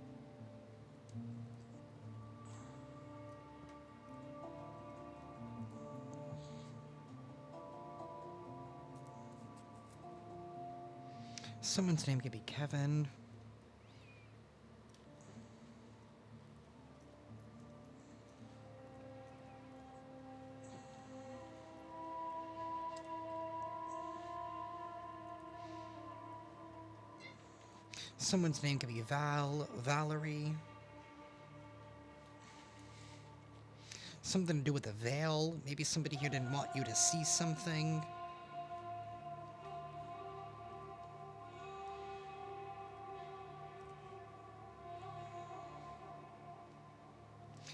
Someone's name could be Kevin. Someone's name could be Valerie. Something to do with a veil. Maybe somebody here didn't want you to see something.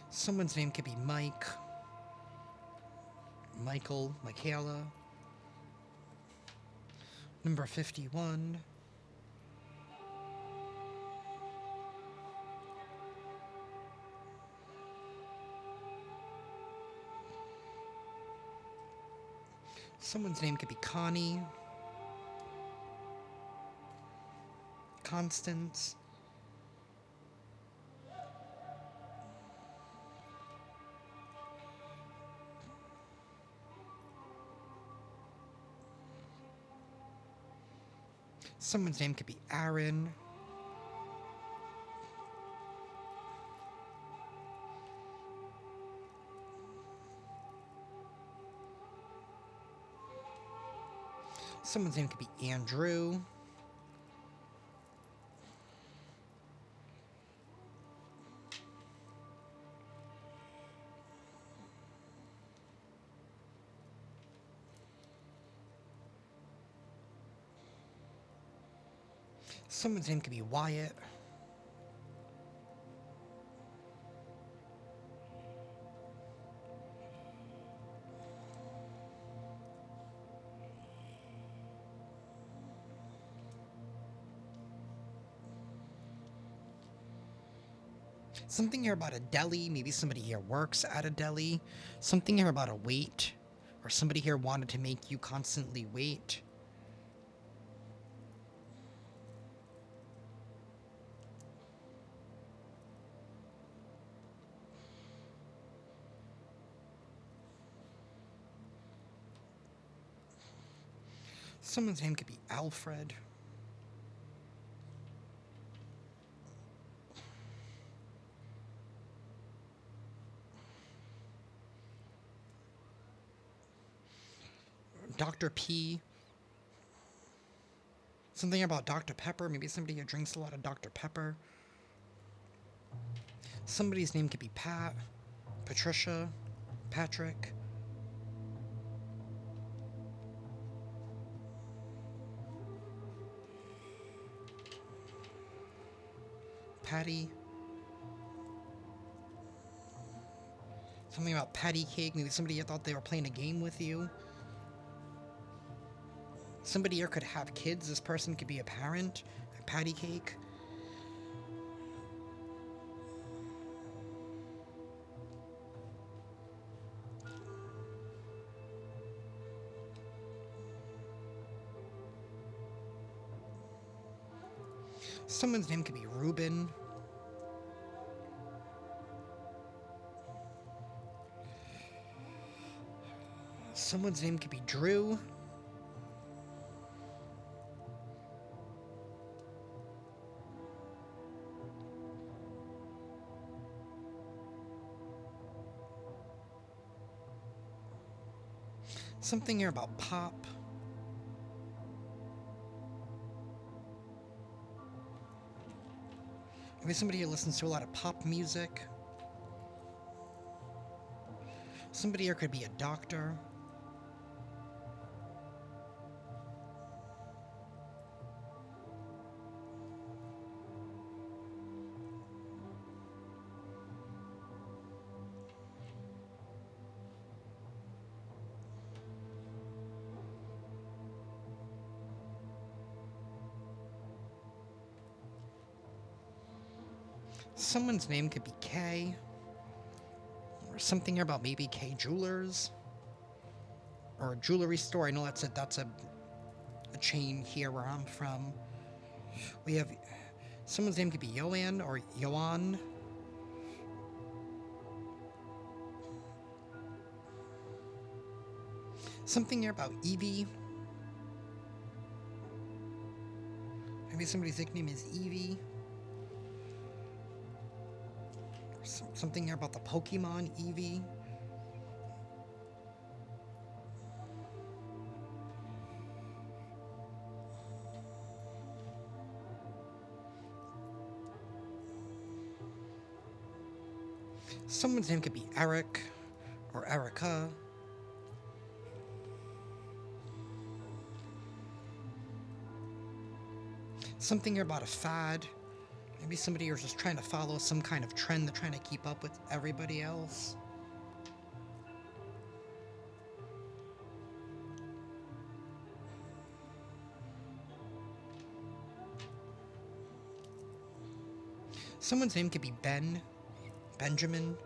Someone's name could be Mike. Michael, Michaela. Number 51. Someone's name could be Connie, Constance. Someone's name could be Aaron. Someone's name could be Andrew. Someone's name could be Wyatt. Something here about a deli. Maybe somebody here works at a deli. Something here about a wait. Or somebody here wanted to make you constantly wait. Someone's name could be Alfred. Dr. P. Something about Dr. Pepper. Maybe somebody who drinks a lot of Dr. Pepper. Somebody's name could be Pat, Patricia, Patrick. Patty. Something about patty cake. Maybe somebody thought they were playing a game with you. Somebody here could have kids. This person could be a parent. A patty cake. Someone's name could be Ruben. Someone's name could be Drew. Something here about pop. Maybe somebody here listens to a lot of pop music. Somebody here could be a doctor. Someone's name could be Kay. Or something here about maybe Kay Jewelers. Or a jewelry store. I know that's a chain here where I'm from. We have someone's name could be Joanne or Joanne. Something here about Evie. Maybe somebody's nickname is Evie. Something here about the Pokemon Eevee. Someone's name could be Eric or Erica. Something here about a fad. Maybe somebody who's just trying to follow some kind of trend. They're trying to keep up with everybody else. Someone's name could be Ben, Benjamin.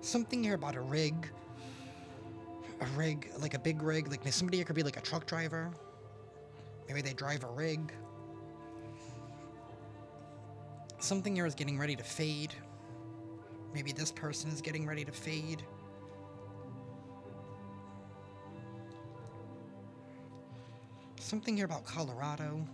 Something here about a rig. A rig, like a big rig. Like somebody here could be like a truck driver. Maybe they drive a rig. Something here is getting ready to fade. Maybe this person is getting ready to fade. Something here about Colorado.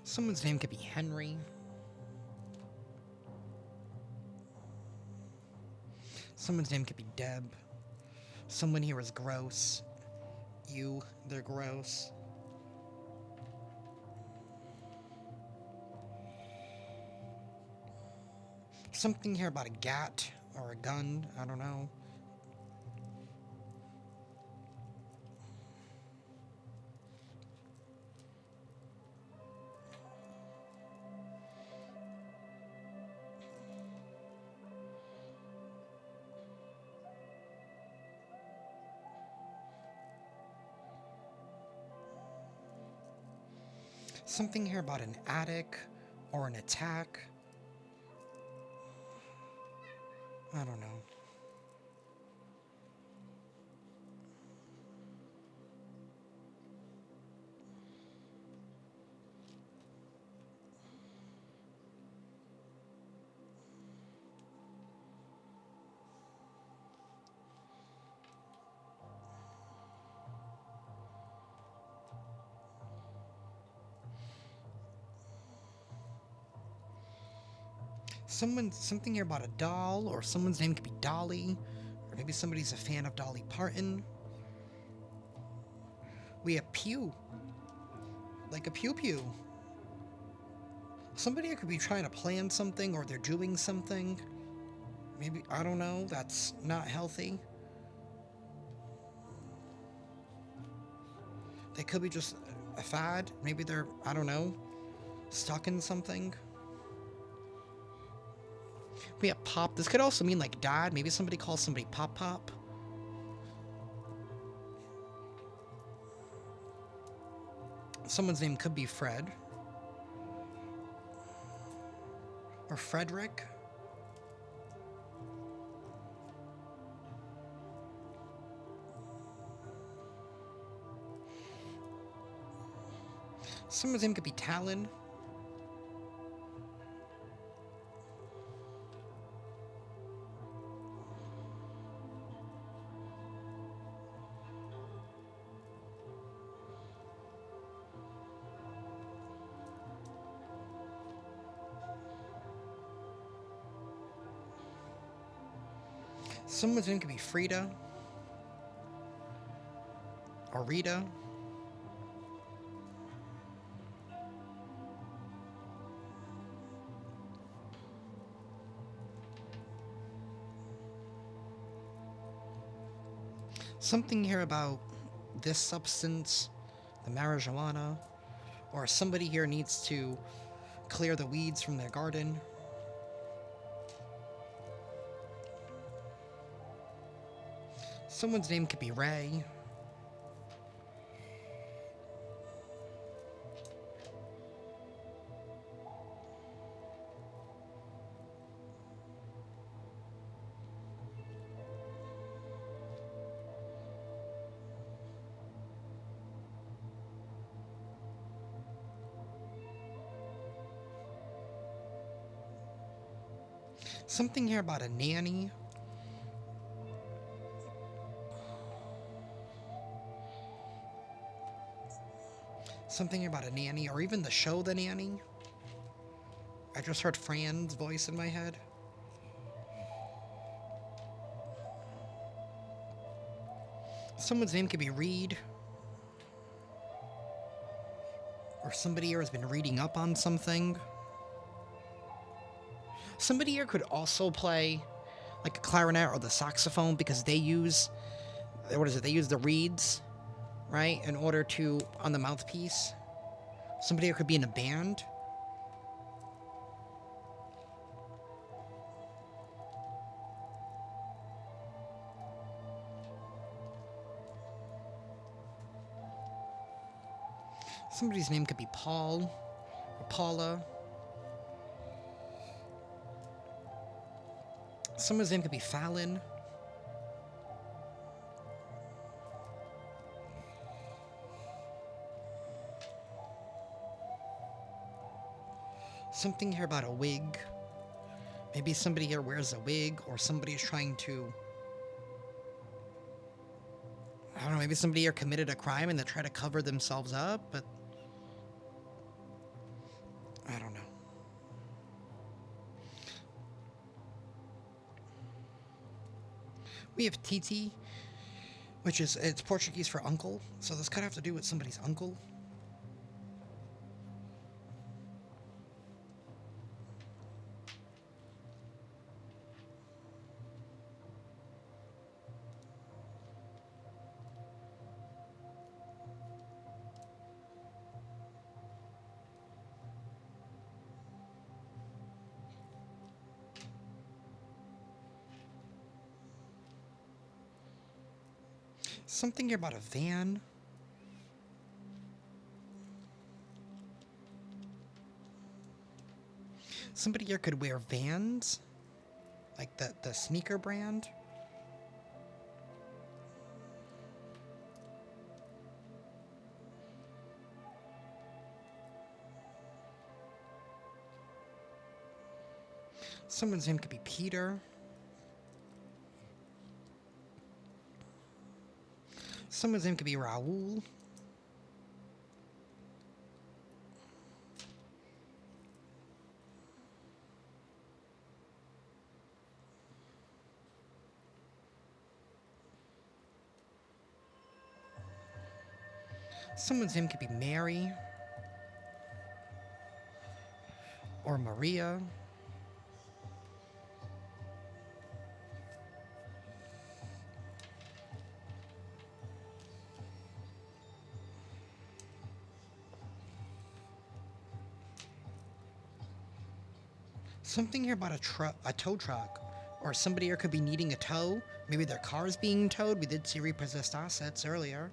Someone's name could be Henry. Someone's name could be Deb. Someone here is gross. They're gross. Something here about a gat or a gun. I don't know. Something here about an attic or an attack. I don't know. Something here about a doll, or someone's name could be Dolly, or maybe somebody's a fan of Dolly Parton. We have pew, like a pew pew. Somebody could be trying to plan something, or they're doing something. Maybe, I don't know, that's not healthy. They could be just a fad. Maybe they're, I don't know, stuck in something. We have pop. This could also mean like dad. Maybe somebody calls somebody Pop Pop. Someone's name could be Fred. Or Frederick. Someone's name could be Talon. Someone's name could be Frida. Or Rita. Something here about this substance, the marijuana, or somebody here needs to clear the weeds from their garden. Someone's name could be Ray. Something here about a nanny. Something about a nanny, or even the show The Nanny. I just heard Fran's voice in my head. Someone's name could be Reed. Or somebody here has been reading up on something. Somebody here could also play like a clarinet or the saxophone, because they use, what is it, they use the reeds, right, in order to, on the mouthpiece. Somebody here could be in a band. Somebody's name could be Paul or Paula. Someone's name could be Fallon. Something here about a wig. Maybe somebody here wears a wig, or somebody is trying to... I don't know, maybe somebody here committed a crime and they try to cover themselves up, but... I don't know. We have Titi, which is, it's Portuguese for uncle, so this could have to do with somebody's uncle. Something here about a van. Somebody here could wear Vans, like the sneaker brand. Someone's name could be Peter. Someone's name could be Raul. Someone's name could be Mary. Or Maria. Something here about a tow truck. Or somebody here could be needing a tow. Maybe their car is being towed. We did see repossessed assets earlier.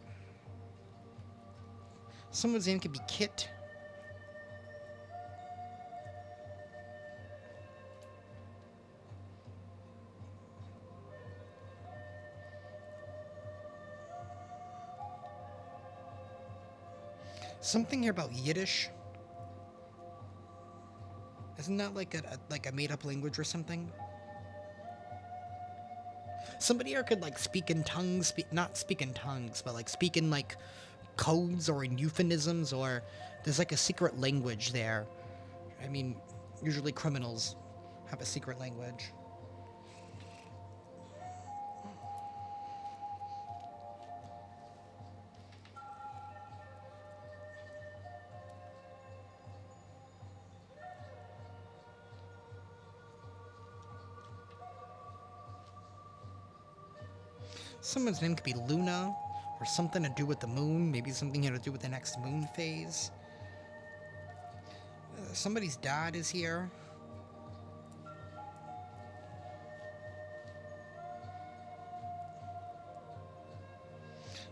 Someone's name could be Kit. Something here about Yiddish. Isn't that like a made-up language or something? Somebody here could like speak in tongues, not speak in tongues, but like speak in like codes or in euphemisms, or there's like a secret language there. I mean, usually criminals have a secret language. Someone's name could be Luna, or something to do with the moon, maybe something here to do with the next moon phase. Somebody's dad is here.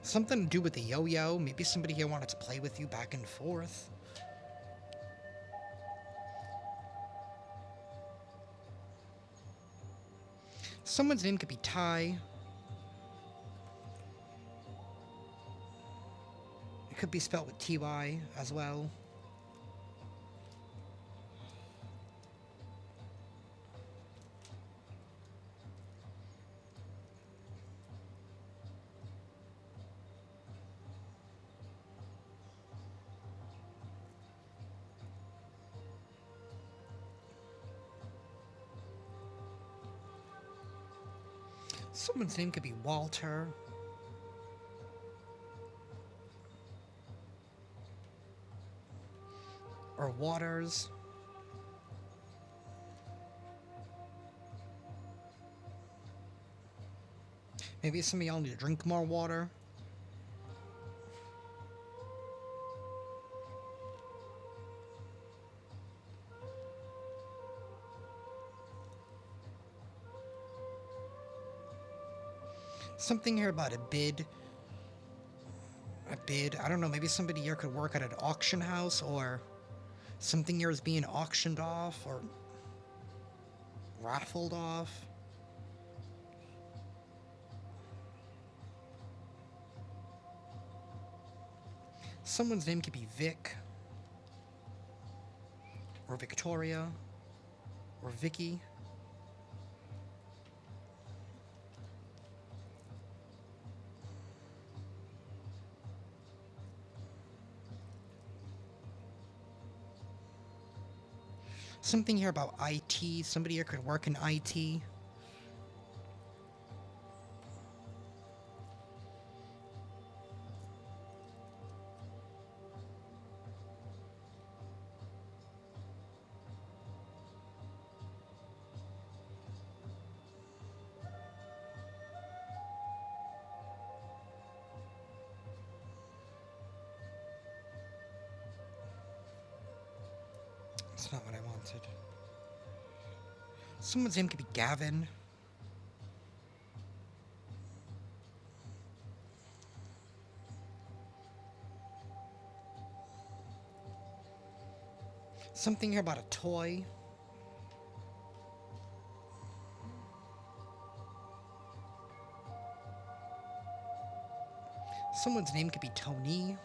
Something to do with the yo-yo, maybe somebody here wanted to play with you back and forth. Someone's name could be Ty. It could be spelled with T-Y as well. Someone's name could be Walter. Or Waters. Maybe some of y'all need to drink more water. Something here about a bid. A bid. I don't know, maybe somebody here could work at an auction house, or something here is being auctioned off or raffled off. Someone's name could be Vic, or Victoria, or Vicky. Something here about IT. Somebody here could work in IT. That's not what I wanted. Someone's name could be Gavin. Something here about a toy. Someone's name could be Tony.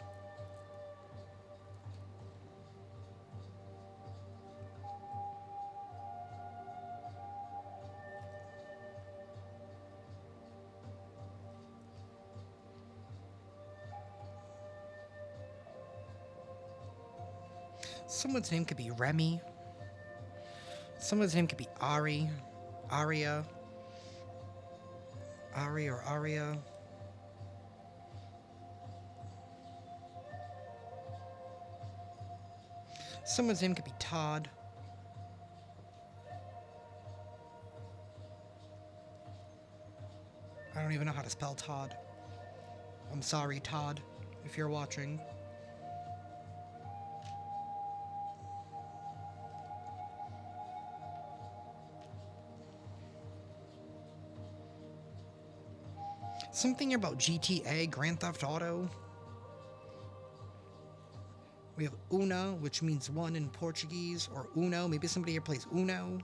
Someone's name could be Remy. Someone's name could be Ari. Aria. Ari or Aria. Someone's name could be Todd. I don't even know how to spell Todd. I'm sorry, Todd, if you're watching. Something about GTA, Grand Theft Auto. We have Una, which means one in Portuguese, or Uno. Maybe somebody here plays Uno.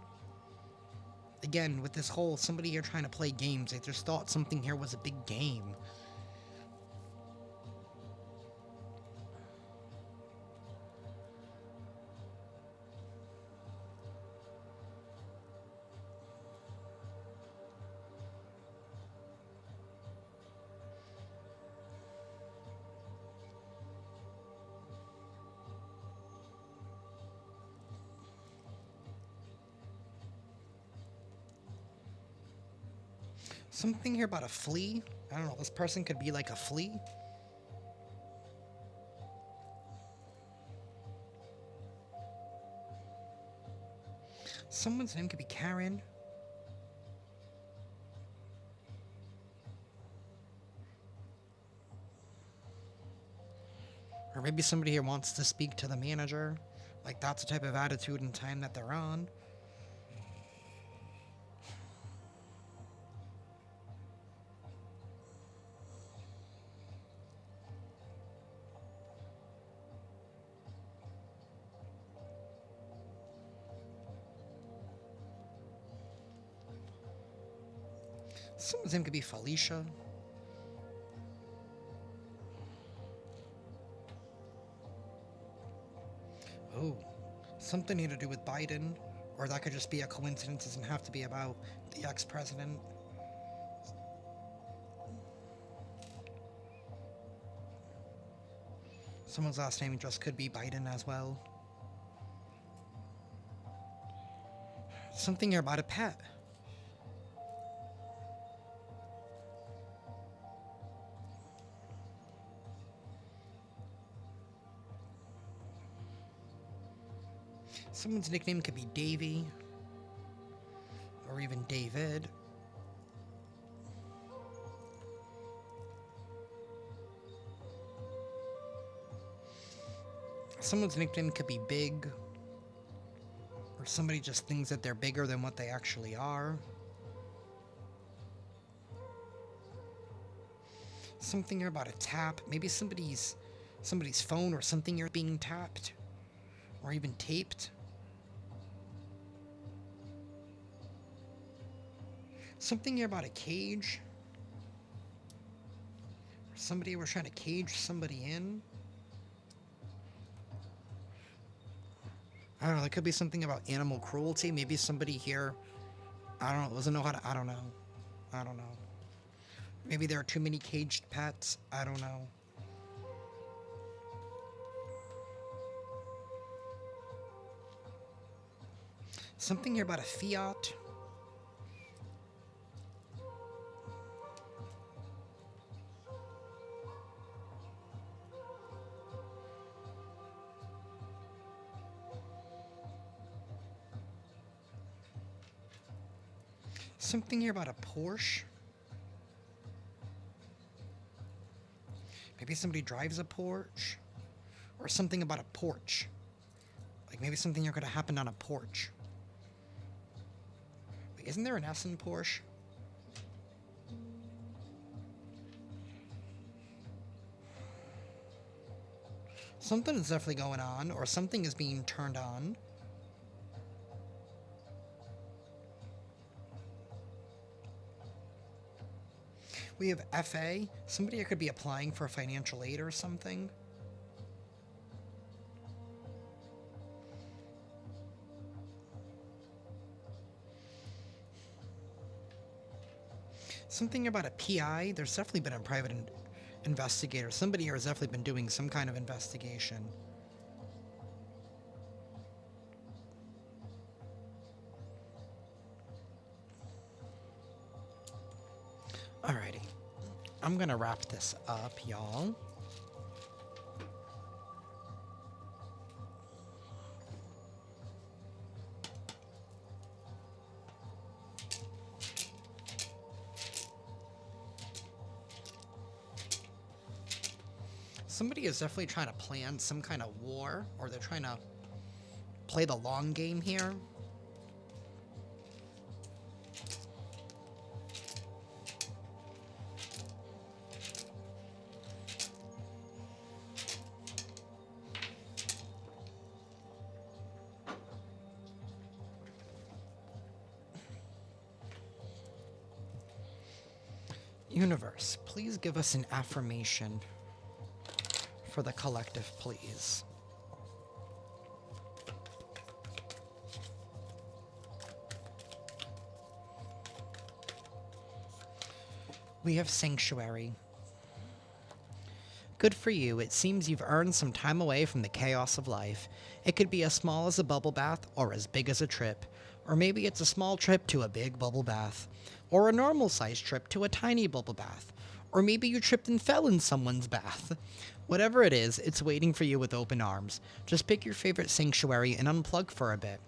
Again, with this whole somebody here trying to play games, they just thought something here was a big game. Something here about a flea. I don't know, this person could be like a flea. Someone's name could be Karen. Or maybe somebody here wants to speak to the manager. Like, that's the type of attitude and time that they're on. Someone's name could be Felicia. Oh, something here to do with Biden. Or that could just be a coincidence, doesn't have to be about the ex-president. Someone's last name just could be Biden as well. Something here about a pet. Someone's nickname could be Davy. Or even David. Someone's nickname could be Big. Or somebody just thinks that they're bigger than what they actually are. Something here about a tap. Maybe somebody's phone or something here being tapped. Or even taped. Something here about a cage. Or somebody was trying to cage somebody in. I don't know, there could be something about animal cruelty. Maybe somebody here, I don't know, doesn't know how to, I don't know. I don't know. Maybe there are too many caged pets. I don't know. Something here about a fiat. Something here about a Porsche. Maybe somebody drives a Porsche. Or something about a porch. Like maybe something here could have happened on a porch. Wait, isn't there an S in Porsche? Something is definitely going on, or something is being turned on. We have FA. Somebody could be applying for financial aid or something. Something about a PI. There's definitely been a private investigator. Somebody here has definitely been doing some kind of investigation. Alrighty. I'm gonna wrap this up, y'all. Somebody is definitely trying to plan some kind of war, or they're trying to play the long game here. Universe, please give us an affirmation for the collective, please. We have sanctuary. Good for you. It seems you've earned some time away from the chaos of life. It could be as small as a bubble bath or as big as a trip. Or maybe it's a small trip to a big bubble bath. Or a normal-sized trip to a tiny bubble bath. Or maybe you tripped and fell in someone's bath. Whatever it is, it's waiting for you with open arms. Just pick your favorite sanctuary and unplug for a bit.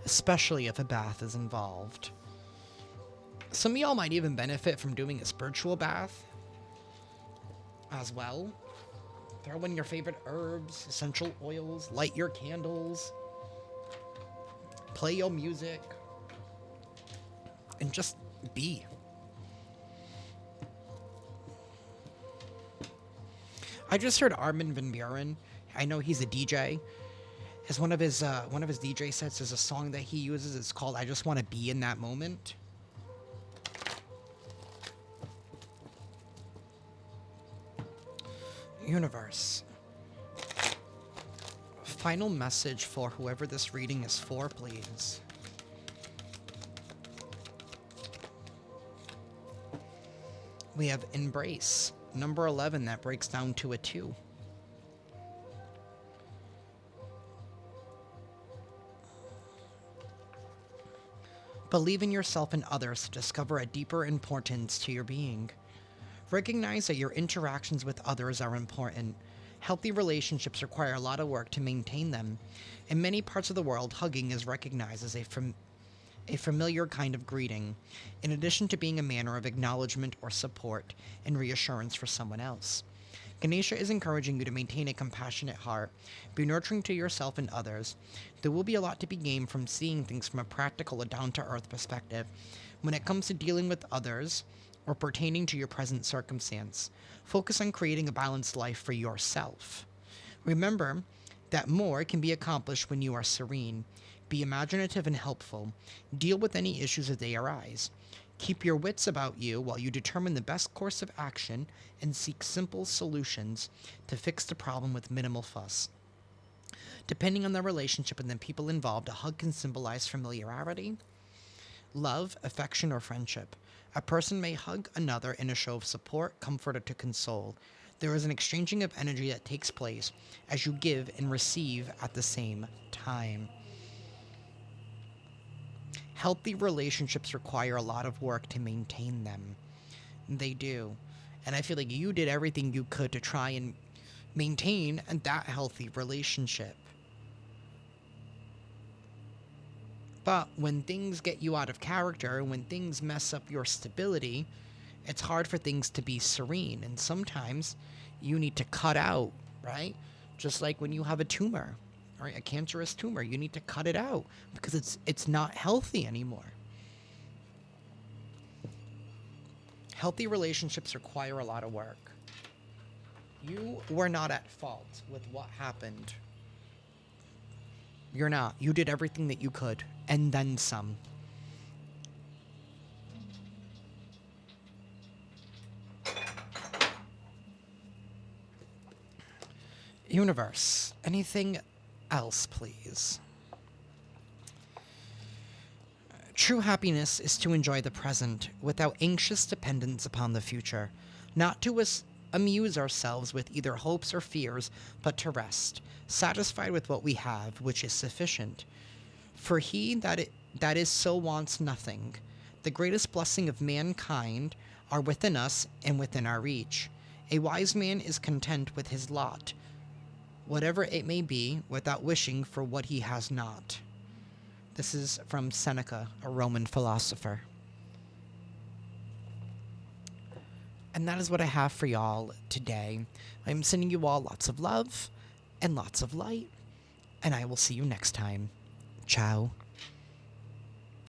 Especially if a bath is involved. Some of y'all might even benefit from doing a spiritual bath as well. Throw in your favorite herbs, essential oils, light your candles, play your music, and just be. I just heard Armin van Buuren. I know he's a DJ. As one of his DJ sets is a song that he uses. It's called "I Just Want to Be in That Moment." Universe. Final message for whoever this reading is for, please. We have embrace. Number 11, that breaks down to a 2. Believe in yourself and others to discover a deeper importance to your being. Recognize that your interactions with others are important. Healthy relationships require a lot of work to maintain them. In many parts of the world, hugging is recognized as a familiar kind of greeting, in addition to being a manner of acknowledgement or support and reassurance for someone else. Ganesha is encouraging you to maintain a compassionate heart, be nurturing to yourself and others. There will be a lot to be gained from seeing things from a practical and down-to-earth perspective. When it comes to dealing with others, or pertaining to your present circumstance. Focus on creating a balanced life for yourself. Remember that more can be accomplished when you are serene. Be imaginative and helpful. Deal with any issues as they arise. Keep your wits about you while you determine the best course of action and seek simple solutions to fix the problem with minimal fuss. Depending on the relationship and the people involved, a hug can symbolize familiarity, love, affection, or friendship. A person may hug another in a show of support, comfort, or to console. There is an exchanging of energy that takes place as you give and receive at the same time. Healthy relationships require a lot of work to maintain them. They do. And I feel like you did everything you could to try and maintain that healthy relationship. But when things get you out of character, when things mess up your stability, it's hard for things to be serene. And sometimes you need to cut out, right? Just like when you have a tumor, right? A cancerous tumor, you need to cut it out because it's not healthy anymore. Healthy relationships require a lot of work. You were not at fault with what happened. You're not. You did everything that you could, and then some. Universe, anything else, please? True happiness is to enjoy the present without anxious dependence upon the future, not to amuse ourselves with either hopes or fears, but to rest, satisfied with what we have, which is sufficient. For he that is so wants nothing. The greatest blessing of mankind are within us and within our reach. A wise man is content with his lot, whatever it may be, without wishing for what he has not. This is from Seneca, a Roman philosopher. And that is what I have for y'all today. I'm sending you all lots of love and lots of light, and I will see you next time. Ciao.